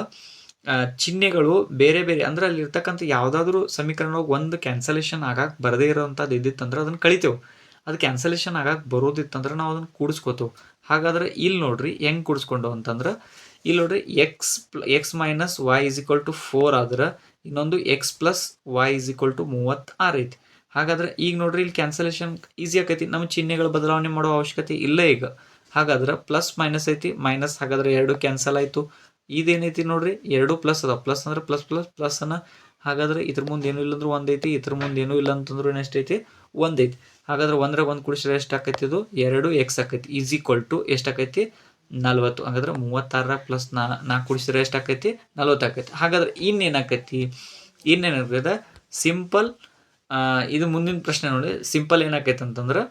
ಚಿಹ್ನೆಗಳು ಬೇರೆ ಬೇರೆ, ಅಂದ್ರೆ ಅಲ್ಲಿರ್ತಕ್ಕಂಥ ಯಾವುದಾದ್ರೂ ಸಮೀಕರಣವಾಗಿ ಒಂದು ಕ್ಯಾನ್ಸಲೇಷನ್ ಆಗಕ್ಕೆ ಬರದೇ ಇರೋವಂಥದ್ದು ಇದ್ದಿತ್ತಂದ್ರೆ ಅದನ್ನು ಕಳಿತೇವೆ. ಅದು ಕ್ಯಾನ್ಸಲೇಷನ್ ಆಗಕ್ಕೆ ಬರೋದಿತ್ತಂದ್ರೆ ನಾವು ಅದನ್ನು ಕೂಡಿಸ್ಕೋತೇವೆ. ಹಾಗಾದ್ರೆ ಇಲ್ಲಿ ನೋಡ್ರಿ ಹೆಂಗೆ ಕೂಡಿಸ್ಕೊಂಡು ಅಂತಂದ್ರೆ, ಇಲ್ಲಿ ನೋಡ್ರಿ X minus y is equal to 4 ಆದ್ರೆ ಇನ್ನೊಂದು X plus y is equal to 36 ಐತಿ. ಹಾಗಾದ್ರೆ ಈಗ ನೋಡ್ರಿ ಇಲ್ಲಿ ಕ್ಯಾನ್ಸಲೇಷನ್ ಈಸಿ ಆಕೈತಿ. ನಮ್ಮ ಚಿಹ್ನೆಗಳ ಬದಲಾವಣೆ ಮಾಡೋ ಅವಶ್ಯಕತೆ ಇಲ್ಲ ಈಗ. ಹಾಗಾದ್ರೆ ಪ್ಲಸ್ ಮೈನಸ್ ಐತಿ, ಮೈನಸ್ ಹಾಗಾದ್ರೆ 2 ಕ್ಯಾನ್ಸಲ್ ಆಯಿತು. ಇದೇನೈತಿ ನೋಡ್ರಿ, 2 ಪ್ಲಸ್ ಅದ, ಪ್ಲಸ್ ಅಂದ್ರೆ ಪ್ಲಸ್ ಪ್ಲಸ್ ಪ್ಲಸ್ ಅನ್ನ. ಹಾಗಾದ್ರೆ ಇದ್ರ ಮುಂದೆ ಏನೂ ಇಲ್ಲ ಅಂದ್ರೆ 1 ಐತಿ, ಇದ್ರ ಮುಂದೆ ಏನೂ ಇಲ್ಲ ಅಂತಂದ್ರೆ ಎಷ್ಟೈತಿ 1 ಐತಿ. ಹಾಗಾದ್ರೆ 1 1 ಕೂಡಿಸಿದ್ರೆ ಎಷ್ಟು ಆಕೈತಿ, ಇದು 2x ಆಕೈತಿ. ಈಸ್ ಈಕ್ವಲ್ ಟು ಎಷ್ಟು ಆಕೈತಿ 40. ಹಾಗಾದ್ರೆ 36 ಪ್ಲಸ್ 4 ಕೂಡಿಸಿದ್ರೆ ಎಷ್ಟು ಆಕೈತಿ 40 ಆಕೈತಿ. ಹಾಗಾದ್ರೆ ಇನ್ನೇನಾಕೈತಿ, ಇನ್ನೇನಾಗ್ತದೆ ಸಿಂಪಲ್. ಇದು ಮುಂದಿನ ಪ್ರಶ್ನೆ ನೋಡಿ, ಸಿಂಪಲ್ ಏನಾಕೈತೆ ಅಂತಂದ್ರೆ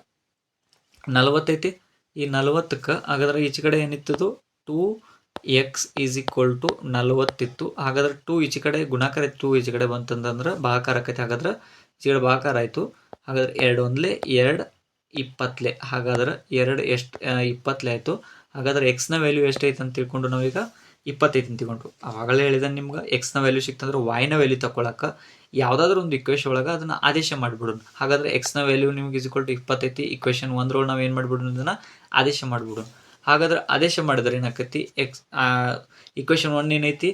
40 ಐತಿ. ಈ 40ಕ್ಕೆ ಹಾಗಾದ್ರೆ ಈಚೆ ಕಡೆ ಏನಿತ್ತು 2x ಈಸ್ ಈಕ್ವಲ್ ಟು 40 ಇತ್ತು. ಹಾಗಾದ್ರೆ 2 ಈಚೆ ಕಡೆ ಗುಣಾಕಾರ ಇತ್ತು, 2 ಈಚೆ ಕಡೆ ಬಂತಂದ್ರೆ ಭಾಗಾಕಾರ ಆಕೈತಿ. ಹಾಗಾದ್ರೆ ಈಚೆ ಕಡೆ ಭಾಗಾಕಾರ ಆಯಿತು. ಹಾಗಾದ್ರೆ 2 1 2 20. ಹಾಗಾದ್ರೆ 2 ಎಷ್ಟು 20 ಆಯಿತು. ಹಾಗಾದ್ರೆ ಎಕ್ಸ್ನ ವ್ಯಾಲ್ಯೂ ಎಷ್ಟೈತೆ ಅಂತ ತಿಳ್ಕೊಂಡು ನಾವೀಗ 25 ಅಂತ ತಿಳ್ಕೊಂಡ್ರು. ಆವಾಗಲೇ ಹೇಳಿದ ನಿಮ್ಗೆ ಎಕ್ಸ್ನ ವ್ಯಾಲ್ಯೂ ಸಿಕ್ತಂದ್ರೆ ವೈನ ವ್ಯಾಲ್ಯೂ ತಗೊಳಕ್ಕೆ ಯಾವುದಾದ್ರೂ ಒಂದು ಇಕ್ವೇಷನ್ ಒಳಗೆ ಅದನ್ನು ಆದೇಶ ಮಾಡಿಬಿಡೋಣ. ಹಾಗಾದ್ರೆ ಎಕ್ಸ್ನ ವ್ಯಾಲ್ಯೂ ನಿಮ್ಗೆ ಈಸ್ ಈಕ್ವಲ್ ಟು 20 ಇಕ್ವೇಷನ್ 1 ನಾವು ಏನು ಮಾಡಿಬಿಡೋಣ, ಅದನ್ನು ಆದೇಶ ಮಾಡಿಬಿಡೋಣ. ಹಾಗಾದ್ರೆ ಆದೇಶ ಮಾಡಿದ್ರೆ ಏನಾಕೈತಿ, ಇಕ್ವೇಷನ್ 1 ಏನೈತಿ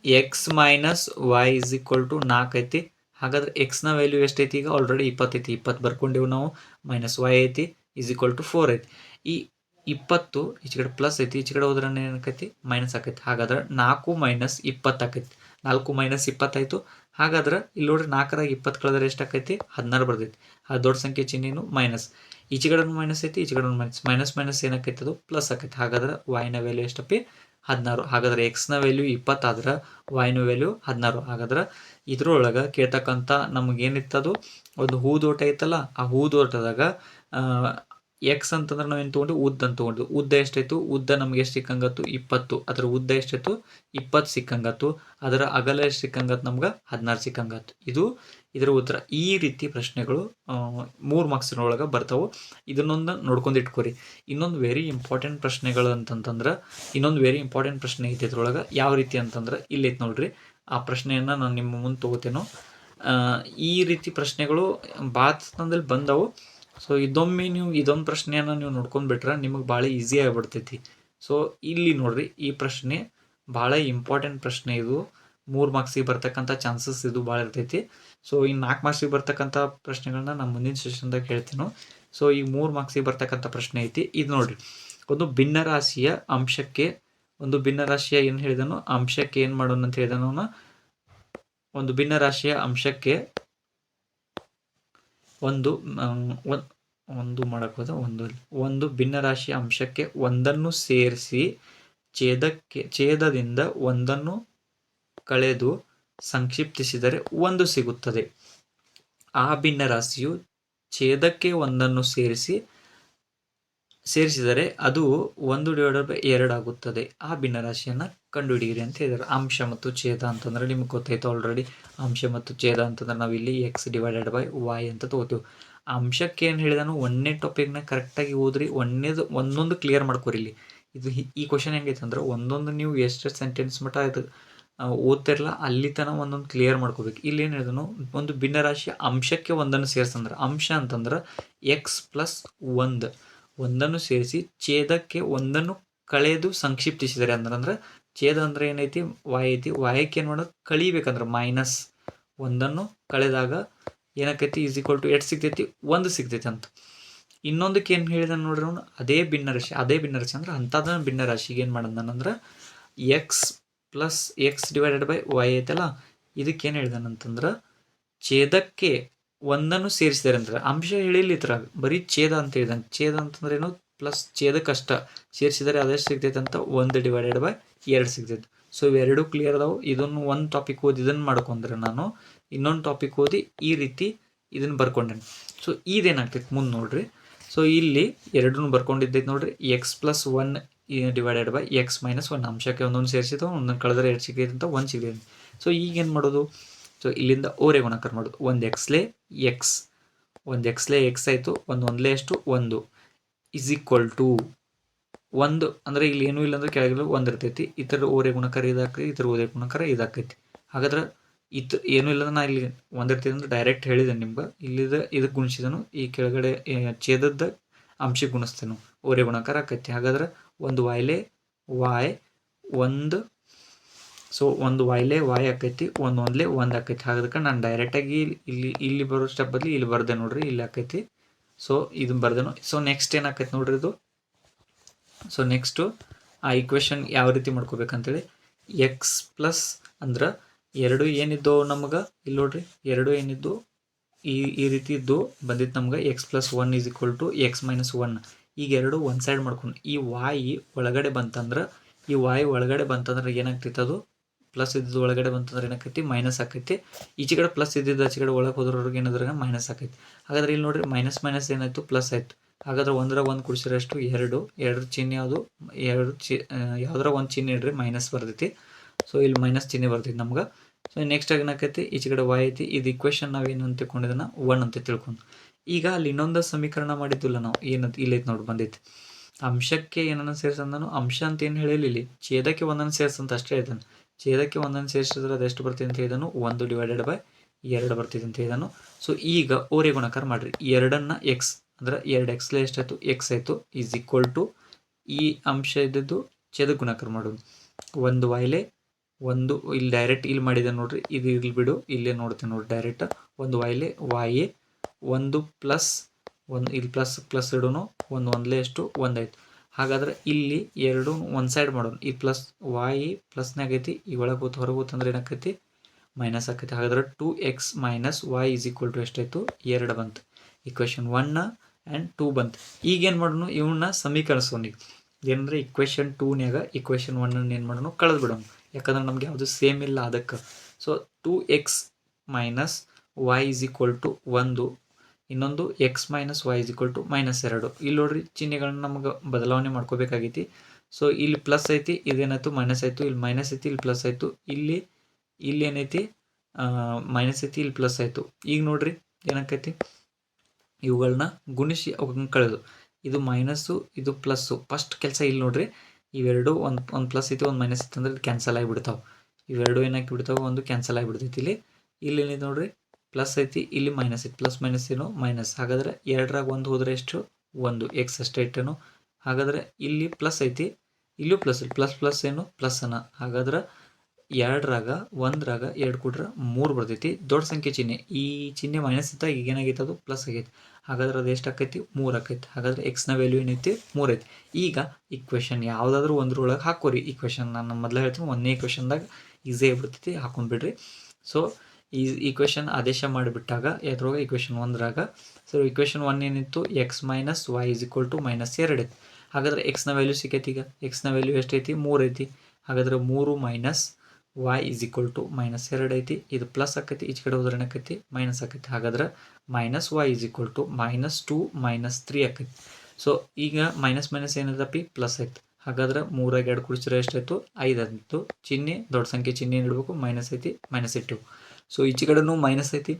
X minus Y is equal to 4 ಐತಿ. ಹಾಗಾದ್ರೆ ಎಕ್ಸ್ನ ವ್ಯಾಲ್ಯೂ ಎಷ್ಟೈತಿ, ಈಗ ಆಲ್ರೆಡಿ 20 ಐತಿ, 20 ಬರ್ಕೊಂಡೇವು ನಾವು. ಮೈನಸ್ ವೈ ಐತಿ ಈಸ್ ಈಕ್ವಲ್ ಟು 4 ಐತಿ. ಈ 20 ಈಚೆ ಕಡೆ ಪ್ಲಸ್ ಐತಿ, ಈಚೆ ಕಡೆ ಹೋದ್ರೆ ಏನಾಕೈತಿ ಮೈನಸ್ ಆಕೈತಿ. ಹಾಗಾದ್ರೆ 4 ಮೈನಸ್ 20 ಆಕೈತಿ. 4 ಮೈನಸ್ 20 ಆಯಿತು. ಹಾಗಾದ್ರೆ ಇಲ್ಲಿ ನೋಡ್ರಿ 4ರಾಗ 20 ಕಳೆದ್ರೆ ಎಷ್ಟು ಆಕೈತಿ 16 ಬರ್ತೈತಿ. ಆ ದೊಡ್ಡ ಸಂಖ್ಯೆ ಚಿಹ್ನೆನು ಮೈನಸ್, ಈಚೆ ಕಡೆ ಮೈನಸ್ ಐತಿ, ಈಚೆ ಕಡೆ ಮೈನಸ್, ಮೈನಸ್ ಮೈನಸ್ ಏನಾಕೈತಿ ಅದು ಪ್ಲಸ್ ಆಕೈತಿ. ಹಾಗಾದ್ರೆ ವೈನ ವ್ಯಾಲ್ಯೂ ಎಷ್ಟಪ್ಪಿ 16. ಹಾಗಾದ್ರೆ ಎಕ್ಸ್ನ ವ್ಯಾಲ್ಯೂ 20 ಆದ್ರೆ ವೈನ ವ್ಯಾಲ್ಯೂ 16. ಹಾಗಾದ್ರೆ ಇದ್ರೊಳಗೆ ಕೇಳ್ತಕ್ಕಂಥ ನಮಗೇನಿತ್ತದು ಒಂದು ಹೂದೋಟ ಐತಲ್ಲ, ಆ ಹೂದೋಟದಾಗ ಎಕ್ಸ್ ಅಂತಂದ್ರೆ ನಾವೇನು ತೊಗೊಂಡು ಉದ್ದ ಅಂತ ತೊಗೊಂಡು, ಉದ್ದ ಎಷ್ಟಾಯ್ತು, ಉದ್ದ ನಮ್ಗೆ ಎಷ್ಟು ಸಿಕ್ಕಂಗತ್ತು 20. ಅದರ ಉದ್ದ ಎಷ್ಟಾಯ್ತು 20 ಸಿಕ್ಕಂಗತ್ತು. ಅದರ ಅಗಲ ಎಷ್ಟು ಸಿಕ್ಕಂಗತ್ತು ನಮ್ಗೆ 16 ಸಿಕ್ಕಂಗತ್ತು. ಇದು ಇದರ ಉತ್ತರ. ಈ ರೀತಿ ಪ್ರಶ್ನೆಗಳು 3 ಮಾರ್ಕ್ಸಿನೊಳಗೆ ಬರ್ತಾವೆ. ಇದನ್ನೊಂದು ನೋಡ್ಕೊಂಡು ಇಟ್ಕೊರಿ. ಇನ್ನೊಂದು ವೆರಿ ಇಂಪಾರ್ಟೆಂಟ್ ಪ್ರಶ್ನೆಗಳು ಅಂತಂತಂದ್ರೆ, ಇನ್ನೊಂದು ವೆರಿ ಇಂಪಾರ್ಟೆಂಟ್ ಪ್ರಶ್ನೆ ಐತೆ ಇದ್ರೊಳಗೆ. ಯಾವ ರೀತಿ ಅಂತಂದ್ರೆ ಇಲ್ಲೈತೆ ನೋಡ್ರಿ, ಆ ಪ್ರಶ್ನೆಯನ್ನು ನಾನು ನಿಮ್ಮ ಮುಂದೆ ತೊಗೋತೇನೋ. ಈ ರೀತಿ ಪ್ರಶ್ನೆಗಳು ಭಾರತದಲ್ಲಿ ಬಂದವು. ಸೊ ಇದೊಮ್ಮೆ ನೀವು ಇದೊಂದು ಪ್ರಶ್ನೆಯನ್ನು ನೀವು ನೋಡ್ಕೊಂಡ್ಬಿಟ್ರೆ ನಿಮಗೆ ಭಾಳ ಈಸಿ ಆಗಿಬಿಡ್ತೈತಿ. ಸೊ ಇಲ್ಲಿ ನೋಡ್ರಿ, ಈ ಪ್ರಶ್ನೆ ಭಾಳ ಇಂಪಾರ್ಟೆಂಟ್ ಪ್ರಶ್ನೆ. ಇದು 3 ಮಾರ್ಕ್ಸಿಗೆ ಬರ್ತಕ್ಕಂಥ ಚಾನ್ಸಸ್ ಇದು ಭಾಳ ಇರ್ತೈತಿ. ಸೊ ಈ 4 ಮಾರ್ಕ್ಸಿಗೆ ಬರ್ತಕ್ಕಂಥ ಪ್ರಶ್ನೆಗಳನ್ನ ನಾನು ಮುಂದಿನ ಸೆಷನ್ದಾಗ ಹೇಳ್ತೀನಿ. ಸೊ ಈ 3 ಮಾರ್ಕ್ಸಿಗೆ ಬರ್ತಕ್ಕಂಥ ಪ್ರಶ್ನೆ ಐತಿ. ಇದು ನೋಡ್ರಿ, ಒಂದು ಭಿನ್ನರಾಶಿಯ ಅಂಶಕ್ಕೆ, ಒಂದು ಭಿನ್ನರಾಶಿಯ ಏನು ಹೇಳಿದನು ಅಂಶಕ್ಕೆ ಏನು ಮಾಡೋಣ ಅಂತ ಹೇಳಿದನು, ಒಂದು ಭಿನ್ನರಾಶಿಯ ಅಂಶಕ್ಕೆ ಒಂದು ಮಾಡಕ್ ಹೋದ ಒಂದು ಭಿನ್ನರಾಶಿಯ ಅಂಶಕ್ಕೆ ಒಂದನ್ನು ಸೇರಿಸಿ ಛೇದದಿಂದ ಒಂದನ್ನು ಕಳೆದು ಸಂಕ್ಷಿಪ್ತಿಸಿದರೆ 1 ಸಿಗುತ್ತದೆ. ಆ ಭಿನ್ನರಾಶಿಯು ಛೇದಕ್ಕೆ ಒಂದನ್ನು ಸೇರಿಸಿದರೆ ಅದು 1/2 ಆಗುತ್ತದೆ. ಆ ಭಿನ್ನರಾಶಿಯನ್ನು ಕಂಡುಹಿಡಿಯಿರಿ ಅಂತ ಹೇಳಿದ್ದಾರೆ. ಅಂಶ ಮತ್ತು ಛೇದ ಅಂತಂದ್ರೆ ನಿಮ್ಗೆ ಗೊತ್ತಾಯ್ತು ಆಲ್ರೆಡಿ. ಅಂಶ ಮತ್ತು ಛೇದ ಅಂತಂದ್ರೆ ನಾವು ಇಲ್ಲಿ ಎಕ್ಸ್ ಡಿವೈಡೆಡ್ ಬೈ ವೈ ಅಂತ ತಗೋತೀವಿ. ಅಂಶಕ್ಕೆ ಏನು ಹೇಳಿದಾನು ಒಂದನೇ ಟಾಪಿಕ್ನ ಕರೆಕ್ಟಾಗಿ ಓದ್ರಿ. ಒಂದೊಂದು ಕ್ಲಿಯರ್ ಮಾಡ್ಕೊರಿ. ಇಲ್ಲಿ ಇದು ಈ ಕ್ವಶನ್ ಹೆಂಗೈತೆ ಅಂದ್ರೆ ಒಂದೊಂದು ನೀವು ಎಷ್ಟು ಸೆಂಟೆನ್ಸ್ ಮಟ್ಟ ಇದು ಓದ್ತಿರಲ್ಲ ಅಲ್ಲಿ ತನಕ ಒಂದೊಂದು ಕ್ಲಿಯರ್ ಮಾಡ್ಕೋಬೇಕು. ಇಲ್ಲಿ ಏನು ಹೇಳಿದನು, ಒಂದು ಭಿನ್ನರಾಶಿಯ ಅಂಶಕ್ಕೆ ಒಂದನ್ನು ಸೇರಿಸಂದ್ರೆ, ಅಂಶ ಅಂತಂದ್ರೆ ಎಕ್ಸ್ ಪ್ಲಸ್ 1 ಒಂದನ್ನು ಸೇರಿಸಿ ಛೇದಕ್ಕೆ ಒಂದನ್ನು ಕಳೆದು ಸಂಕ್ಷಿಪ್ತಿಸಿದರೆ ಅಂದ್ರೆ ಛೇದ ಅಂದ್ರೆ ಏನೈತಿ ವಾಯ್ ಐತಿ, ವಾಯಕ್ಕೆ ಏನು ಮಾಡೋದು ಕಳಿಬೇಕಂದ್ರೆ ಮೈನಸ್ 1 ಕಳೆದಾಗ ಏನಾಕೈತಿ ಈಸ್ ಈಕ್ವಲ್ ಟು 8 ಸಿಗ್ತೈತಿ, 1 ಸಿಗ್ತೈತಿ ಅಂತ. ಇನ್ನೊಂದಕ್ಕೆ ಏನು ಹೇಳಿದ ನೋಡ್ರಿ ಅವನು, ಅದೇ ಭಿನ್ನರಾಶಿ ಅಂದ್ರೆ ಅಂಥದ್ದು ಭಿನ್ನರಾಶಿಗೆ ಏನು ಮಾಡೋದಂದ್ರೆ X plus X divided by Y ಐತಲ್ಲ, ಇದಕ್ಕೆ ಏನು ಹೇಳಿದಾನಂತಂದ್ರೆ ಛೇದಕ್ಕೆ ಒಂದನ್ನು ಸೇರಿಸಿದಾರೆ ಅಂದ್ರೆ ಅಂಶ ಹೇಳಿಲ್ಲ ಇತರ ಬರೀ ಛೇದ ಅಂತ ಹೇಳಿದಾನೆ. ಛೇದ ಅಂತಂದ್ರೆ ಏನು ಪ್ಲಸ್ ಛೇದಕ್ಕಷ್ಟ ಸೇರಿಸಿದರೆ ಅದೆಷ್ಟು ಸಿಗ್ತೈತೆ ಅಂತ 1/2 ಸಿಗ್ತೈತೆ. ಸೊ ಇವೆರಡು ಕ್ಲಿಯರ್ ಅದಾವು. ಇದನ್ನು ಒಂದು ಟಾಪಿಕ್ ಓದಿ ಇದನ್ನು ಮಾಡ್ಕೊಂಡ್ರೆ ನಾನು ಇನ್ನೊಂದು ಟಾಪಿಕ್ ಓದಿ ಈ ರೀತಿ ಇದನ್ನು ಬರ್ಕೊಂಡೇನೆ. ಸೊ ಇದೇನಾಗ್ತೈತೆ ಮುಂದೆ ನೋಡ್ರಿ. ಸೊ ಇಲ್ಲಿ ಎರಡನ್ನೂ ಬರ್ಕೊಂಡಿದ್ದೈತೆ ನೋಡ್ರಿ, X plus 1 divided by X minus 1. ಅಂಶಕ್ಕೆ ಒಂದೊಂದು ಸೇರಿಸಿದ್ದು ಒಂದೊಂದು ಕಳೆದ್ರೆ 2 ಸಿಗ್ತೈತೆ ಅಂತ 1 ಸಿಗ್ತೈತೆ. ಸೊ ಈಗೇನು ಮಾಡೋದು, ಸೊ ಇಲ್ಲಿಂದ ಓರೆ ಗುಣಾಕಾರ ಮಾಡೋದು. ಒಂದು ಎಕ್ಸ್ಲೇ ಎಕ್ಸ್ ಆಯಿತು, ಒಂದಲೇ ಎಷ್ಟು 1 ಇಸ್ ಈಕ್ವಲ್ ಟು 1 ಅಂದರೆ ಇಲ್ಲಿ ಏನೂ ಇಲ್ಲ ಅಂದ್ರೆ ಕೆಳಗೆ 1 ಇರ್ತೈತಿ. ಇತರ ಓರೆ ಗುಣಾಕಾರ ಇದಾಕೈತಿ, ಇತರ ಓರೆ ಗುಣಾಕಾರ ಇದಾಕೈತಿ. ಹಾಗಾದ್ರೆ ಏನೂ ಇಲ್ಲ ಅಂದ್ರೆ ನಾ ಇಲ್ಲಿ 1 ಇರ್ತೈತಿ ಅಂದ್ರೆ ಡೈರೆಕ್ಟ್ ಹೇಳಿದೆ ನಿಮ್ಗೆ. ಇಲ್ಲಿದ ಇದಕ್ಕೆ ಗುಣಿಸಿದನು, ಈ ಕೆಳಗಡೆ ಛೇದದ ಅಂಶಕ್ಕೆ ಗುಣಿಸ್ತೇನೆ, ಓರೆ ಗುಣಾಕಾರ ಆಕೈತಿ. ಹಾಗಾದ್ರೆ ಒಂದು ವಾಯ್ಲೆ ವಾಯ್ 1, ಸೊ ಒಂದು ವಾಯ್ಲೆ ವಾಯ್ ಆಕೈತಿ, ಒಂದಲೇ 1 ಆಕೈತಿ. ಹಾಗಾದಕ್ಕೆ ನಾನು ಡೈರೆಕ್ಟಾಗಿ ಇಲ್ಲಿ ಬರೋ ಸ್ಟೆಪ್ ಬದಲಿ ಇಲ್ಲಿ ಬರ್ದೆ ನೋಡ್ರಿ, ಇಲ್ಲಿ ಆಕೈತಿ. ಸೊ ಇದನ್ನ ಬರ್ದೇನು. ಸೊ ನೆಕ್ಸ್ಟ್ ಏನಾಕೈತಿ ನೋಡ್ರಿ, ಇದು ಸೊ ನೆಕ್ಸ್ಟು ಆ ಈಕ್ವೇಷನ್ ಯಾವ ರೀತಿ ಮಾಡ್ಕೋಬೇಕಂತೇಳಿ ಎಕ್ಸ್ ಪ್ಲಸ್ ಅಂದ್ರೆ ಎರಡು ಏನಿದ್ದು ನಮಗೆ ಇಲ್ಲಿ ನೋಡ್ರಿ ಎರಡು ಏನಿದ್ದು ಈ ರೀತಿ ಇದ್ದು ಬಂದಿತ್ತು ನಮ್ಗೆ X plus one is equal to X minus one. ಈಗ ಎರಡು ಒಂದು ಸೈಡ್ ಮಾಡ್ಕೊಂಡು ಈ ವಾಯಿ ಒಳಗಡೆ ಬಂತಂದ್ರೆ ಏನಾಗ್ತೈತೆ ಅದು ಪ್ಲಸ್ ಇದ್ದು ಒಳಗಡೆ ಬಂತಂದ್ರೆ ಏನಾಕೈತಿ ಮೈನಸ್ ಆಕೈತಿ. ಈಚೆ ಕಡೆ ಪ್ಲಸ್ ಇದ್ದಿದ್ದು ಆಚೆ ಕಡೆ ಒಳಗೆ ಹೋದ್ರವ್ರಿಗೆ ಏನಾದ್ರಾಗ ಮೈನಸ್ ಆಕೈತಿ. ಹಾಗಾದ್ರೆ ಇಲ್ಲಿ ನೋಡ್ರಿ ಮೈನಸ್ ಮೈನಸ್ ಏನಾಯ್ತು ಪ್ಲಸ್ ಆಯ್ತು. ಹಾಗಾದ್ರೆ ಒಂದರ ಒಂದು ಕುಡಿಸಿರಷ್ಟು ಎರಡು ಚಿಹ್ನೆ ಯಾವುದು ಯಾವ್ದಾರ ಒಂದು ಚಿಹ್ನೆ ಇಡ್ರಿ ಮೈನಸ್ ಬರ್ತೈತಿ. ಸೊ ಇಲ್ಲಿ ಮೈನಸ್ ಚಿಹ್ನೆ ಬರ್ತೈತಿ ನಮ್ಗೆ. ಸೊ ನೆಕ್ಸ್ಟ್ ಏನಾಕೈತಿ ಈಚೆ ಕಡೆ y ಐತಿ. ಇದು ಇಕ್ವೇಷನ್ ನಾವು ಏನು ಅಂತ ತಿಳ್ಕೊಂಡಿದ್ದನ್ನ 1 ಅಂತ ತಿಳ್ಕೊಂಡು ಈಗ ಅಲ್ಲಿ ಇನ್ನೊಂದು ಸಮೀಕರಣ ಮಾಡಿದ್ದಿಲ್ಲ ನಾವು ಏನಂತ ಇಲ್ಲೈತೆ ನೋಡಿ ಬಂದೈತಿ. ಅಂಶಕ್ಕೆ ಏನನ್ನ ಸೇರಿಸಂದನು ಅಂಶ ಅಂತ ಏನು ಹೇಳಿಲ್ಲ, ಇಲ್ಲಿ ಛೇದಕ್ಕೆ ಒಂದನ್ನು ಸೇರಿಸಂತ ಅಷ್ಟೇ ಹೇಳ್ತಾನೆ. ಛೇದಕ್ಕೆ ಒಂದನ್ನು ಸೇರಿಸಿದ್ರೆ ಅದು ಎಷ್ಟು ಬರ್ತಿದೆ ಅಂತ ಹೇಳಿದನು 1/2 ಬರ್ತಿದೆ ಅಂತ ಹೇಳಿದನು. ಸೊ ಈಗ ಓರೆ ಗುಣಾಕಾರ ಮಾಡಿರಿ. ಎರಡನ್ನ ಎಕ್ಸ್ ಅಂದ್ರೆ 2x ಎಷ್ಟಾಯ್ತು ಎಕ್ಸ್ ಆಯಿತು ಈಸ್ ಈಕ್ವಲ್ ಟು ಈ ಅಂಶ ಇದ್ದದ್ದು ಛೇದಕ್ಕೆ ಗುಣಾಕಾರ ಮಾಡೋದು. ಒಂದು ವಾಯ್ಲೆ ಒಂದು ಇಲ್ಲಿ ಡೈರೆಕ್ಟ್ ಇಲ್ಲಿ ಮಾಡಿದೆ ನೋಡ್ರಿ, ಇದು ಇಲ್ಲಿ ಬಿಡು ಇಲ್ಲೇ ನೋಡ್ತೀನಿ ನೋಡಿ ಡೈರೆಕ್ಟ್ ಒಂದು ವಾಯ್ಲೆ ವಾಯೆ ಒಂದು ಪ್ಲಸ್ ಒಂದು ಇಲ್ಲಿ ಪ್ಲಸ್ ಇಡೋನು ಒಂದ್ಲೆ ಎಷ್ಟು ಒಂದಾಯ್ತು. ಹಾಗಾದ್ರೆ ಇಲ್ಲಿ ಎರಡು ಒಂದು ಸೈಡ್ ಮಾಡೋಣ. ಈ ಪ್ಲಸ್ ವಾಯಿ ಪ್ಲಸ್ನಾಗ ಐತಿ, ಈ ಒಳಗೆ ಹೋತು ಹೊರಗೆ ಹೋತು ಅಂದ್ರೆ ಏನಾಕೈತಿ ಮೈನಸ್ ಆಕೈತಿ. ಹಾಗಾದ್ರೆ 2x minus y is equal to ಎಷ್ಟಾಯ್ತು 2 ಬಂತು. ಇಕ್ವೇಷನ್ 1 ಆ್ಯಂಡ್ 2 ಬಂತು. ಈಗೇನು ಮಾಡೋಣ ಇವನ್ನ ಸಮೀಕರಿಸೋಣ. ಈಗ ಏನಂದ್ರೆ ಇಕ್ವೇಷನ್ 2ನ್ಯಾಗ ಇಕ್ವೇಷನ್ 1 ಏನು ಮಾಡೋಣ ಕಳೆದು ಬಿಡೋಣ, ಯಾಕಂದ್ರೆ ನಮಗೆ ಯಾವುದು ಸೇಮ್ ಇಲ್ಲ ಅದಕ್ಕೆ. So 2x minus y is equal to 1, ಇನ್ನೊಂದು X minus y is equal to -2. ಇಲ್ಲಿ ನೋಡ್ರಿ ಚಿಹ್ನೆಗಳನ್ನ ನಮಗೆ ಬದಲಾವಣೆ ಮಾಡ್ಕೋಬೇಕಾಗೈತಿ. ಸೊ ಇಲ್ಲಿ ಪ್ಲಸ್ ಐತಿ, ಇದೇನಾಯ್ತು ಮೈನಸ್ ಆಯಿತು, ಇಲ್ಲಿ ಮೈನಸ್ ಐತಿ, ಇಲ್ಲಿ ಪ್ಲಸ್ ಆಯಿತು, ಇಲ್ಲಿ ಏನೈತಿ ಮೈನಸ್ ಐತಿ, ಇಲ್ಲಿ ಪ್ಲಸ್ ಆಯಿತು. ಈಗ ನೋಡ್ರಿ ಏನಾಕೈತಿ ಇವುಗಳನ್ನ ಗುಣಿಸಿ ಅವನ್ನ ಕಳೆದು ಇದು ಮೈನಸ್ಸು ಇದು ಪ್ಲಸ್ಸು. ಫಸ್ಟ್ ಕೆಲಸ ಇಲ್ಲಿ ನೋಡ್ರಿ ಇವೆರಡು ಒಂದು ಪ್ಲಸ್ ಐತಿ ಒಂದು ಮೈನಸ್ ಐತಿ ಅಂದ್ರೆ ಕ್ಯಾನ್ಸಲ್ ಆಗಿಬಿಡ್ತಾವೆ. ಇವೆರಡು ಏನಾಕಿ ಬಿಡ್ತಾವೆ ಒಂದು ಕ್ಯಾನ್ಸಲ್ ಆಗಿಬಿಡ್ತೈತಿ. ಇಲ್ಲಿ ಏನಿದೆ ನೋಡ್ರಿ ಪ್ಲಸ್ ಐತಿ, ಇಲ್ಲಿ ಮೈನಸ್ ಐತಿ, ಪ್ಲಸ್ ಮೈನಸ್ ಏನು ಮೈನಸ್. ಹಾಗಾದ್ರೆ 2ರಾಗ 1 ಹೋದ್ರೆ ಎಷ್ಟು 1 ಎಕ್ಸ್ ಅಷ್ಟೇ ಇಟ್ಟೇನು. ಹಾಗಾದ್ರೆ ಇಲ್ಲಿ ಪ್ಲಸ್ ಐತಿ, ಇಲ್ಲೂ ಪ್ಲಸ್ ಐತಿ, ಪ್ಲಸ್ ಏನು ಪ್ಲಸ್ ಅನ್ನ. ಹಾಗಾದ್ರೆ 2ರಾಗ 1ರಾಗ 2 ಕೂಡ್ರೆ 3 ಬರ್ತೈತಿ. ದೊಡ್ಡ ಸಂಖ್ಯೆ ಚಿಹ್ನೆ ಈ ಚಿಹ್ನೆ ಮೈನಸ್ ಇತ್ತ, ಈಗ ಏನಾಗೈತೆ ಅದು ಪ್ಲಸ್ ಆಗೈತಿ. ಹಾಗಾದ್ರೆ ಅದು ಎಷ್ಟು ಆಕೈತಿ 3 ಆಕೈತಿ. ಹಾಗಾದ್ರೆ ಎಕ್ಸ್ನ ವ್ಯಾಲ್ಯೂ ಏನೈತಿ 3 ಐತಿ. ಈಗ ಇಕ್ವೇಷನ್ ಯಾವುದಾದ್ರೂ ಒಂದ್ರೊಳಗೆ ಹಾಕೋರಿ. ಇಕ್ವೇಷನ್ ನಾನು ಮೊದಲೇ ಹೇಳ್ತೀನಿ, ಒಂದನೇ ಇಕ್ವೇಷನ್ದಾಗ ಈಸಿ ಆಗಿಬಿಡ್ತೈತಿ, ಹಾಕೊಂಡ್ಬಿಡ್ರಿ. ಸೊ ಈ ಇಕ್ವೇಷನ್ ಆದೇಶ ಮಾಡಿಬಿಟ್ಟಾಗ ಎದ್ರೊಳಗೆ ಇಕ್ವೇಷನ್ 1ರಾಗ ಸೊ ಇಕ್ವೇಷನ್ 1 ಏನಿತ್ತು X minus y is equal to -2 ಐತಿ. ಹಾಗಾದ್ರೆ ಎಕ್ಸ್ನ ವ್ಯಾಲ್ಯೂ ಸಿಕ್ಕೈತಿ. ಈಗ ಎಕ್ಸ್ನ ವ್ಯಾಲ್ಯೂ ಎಷ್ಟೈತಿ 3 ಐತಿ. ಹಾಗಾದ್ರೆ 3 minus y is equal to -2 ಐತಿ. ಇದು ಪ್ಲಸ್ ಆಕೈತಿ, ಈಚೆ ಕಡೆ ಹೋದ್ರೆ ಏನಾಕೈತಿ ಮೈನಸ್ ಆಕೈತಿ. ಹಾಗಾದ್ರೆ -y ಈಸ್ ಈಕ್ವಲ್ ಟು -2 -3 ಆಕೈತಿ. ಸೊ ಈಗ ಮೈನಸ್ ಏನದಪ್ಪಿ ಪ್ಲಸ್ ಐತಿ. ಹಾಗಾದ್ರೆ 3ರಾಗ 2 ಕುಡಿಸಿದ್ರೆ ಎಷ್ಟಾಯ್ತು 5 ಆಯಿತು. ಚಿಹ್ನೆ ದೊಡ್ಡ ಸಂಖ್ಯೆ ಚಿಹ್ನೆ ಇಡಬೇಕು, ಮೈನಸ್ ಐತಿ ಮೈನಸ್ ಇಟ್ಟು. ಸೊ ಈಚೆ ಕಡೆನೂ ಮೈನಸ್ ಐತಿ.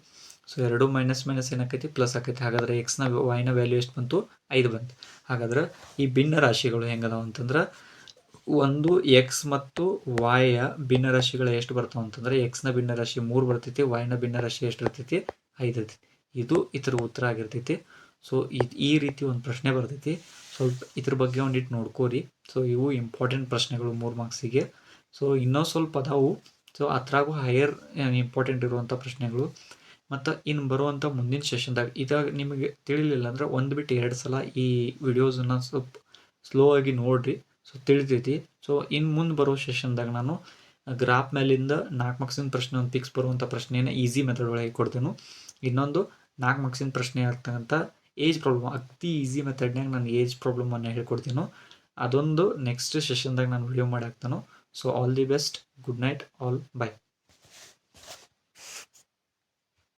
ಸೊ ಎರಡು ಮೈನಸ್ ಏನಾಕೈತಿ ಪ್ಲಸ್ ಆಕೈತಿ. ಹಾಗಾದ್ರೆ ಎಕ್ಸ್ನ ವೈನ ವ್ಯಾಲ್ಯೂ ಎಷ್ಟು ಬಂತು 5 ಬಂತು. ಹಾಗಾದ್ರೆ ಈ ಭಿನ್ನ ರಾಶಿಗಳು ಹೆಂಗದಾವ ಅಂತಂದ್ರೆ ಒಂದು ಎಕ್ಸ್ ಮತ್ತು ವಾಯ ಭಿನ್ನ ರಾಶಿಗಳು ಎಷ್ಟು ಬರ್ತಾವ ಅಂತಂದ್ರೆ ಎಕ್ಸ್ನ ಭಿನ್ನ ರಾಶಿ 3 ಬರ್ತೈತಿ, ವಾಯ್ನ ಭಿನ್ನ ರಾಶಿ ಎಷ್ಟು ಇರ್ತೈತಿ 5 ಇರ್ತೈತಿ. ಇದು ಇದ್ರ ಉತ್ತರ ಆಗಿರ್ತೈತಿ. ಸೊ ಈ ರೀತಿ ಒಂದು ಪ್ರಶ್ನೆ ಬರ್ತೈತಿ. ಸ್ವಲ್ಪ ಇದ್ರ ಬಗ್ಗೆ ಒಂದಿಟ್ಟು ನೋಡ್ಕೋರಿ. ಸೊ ಇವು ಇಂಪಾರ್ಟೆಂಟ್ ಪ್ರಶ್ನೆಗಳು 3 ಮಾರ್ಕ್ಸಿಗೆ. ಸೊ ಇನ್ನೂ ಸ್ವಲ್ಪ ಅದಾವು. ಸೊ ಅದ್ರಾಗೂ ಹೈಯರ್ ಇಂಪಾರ್ಟೆಂಟ್ ಇರುವಂಥ ಪ್ರಶ್ನೆಗಳು. ಮತ್ತು ಇನ್ನು ಬರುವಂಥ ಮುಂದಿನ ಸೆಷನ್ದಾಗ ಇದಾಗ ನಿಮಗೆ ತಿಳಿಲಿಲ್ಲ ಅಂದ್ರೆ ಒಂದು ಬಿಟ್ಟು 2 ಸಲ ಈ ವಿಡಿಯೋಸನ್ನು ಸ್ವಲ್ಪ ಸ್ಲೋ ಆಗಿ ನೋಡಿರಿ. ಸೊ ತಿಳಿತೈತಿ. ಸೊ ಇನ್ನು ಮುಂದೆ ಬರೋ ಸೆಷನ್ದಾಗ ನಾನು ಗ್ರಾಫ್ ಮೇಲಿಂದ 4 ಮಾರ್ಕ್ಸಿನ ಪ್ರಶ್ನೆ ಒಂದು ಫಿಕ್ಸ್ ಬರುವಂಥ ಪ್ರಶ್ನೆಯನ್ನು ಈಸಿ ಮೆಥಡ್ ಒಳಗೆ ಕೊಡ್ತೇನೆ. ಇನ್ನೊಂದು 4 ಮಾರ್ಕ್ಸಿನ ಪ್ರಶ್ನೆ ಆಗ್ತಕ್ಕಂಥ ಏಜ್ ಪ್ರಾಬ್ಲಮ್ ಅತಿ ಈಸಿ ಮೆಥಡ್ನಾಗ ನಾನು ಏಜ್ ಪ್ರಾಬ್ಲಮನ್ನು ಹೇಳ್ಕೊಡ್ತೀನೋ ಅದೊಂದು ನೆಕ್ಸ್ಟ್ ಸೆಷನ್ದಾಗ ನಾನು ವಿಡಿಯೋ ಮಾಡಿ ಹಾಕ್ತಾನೋ. So all the best, good night, all by.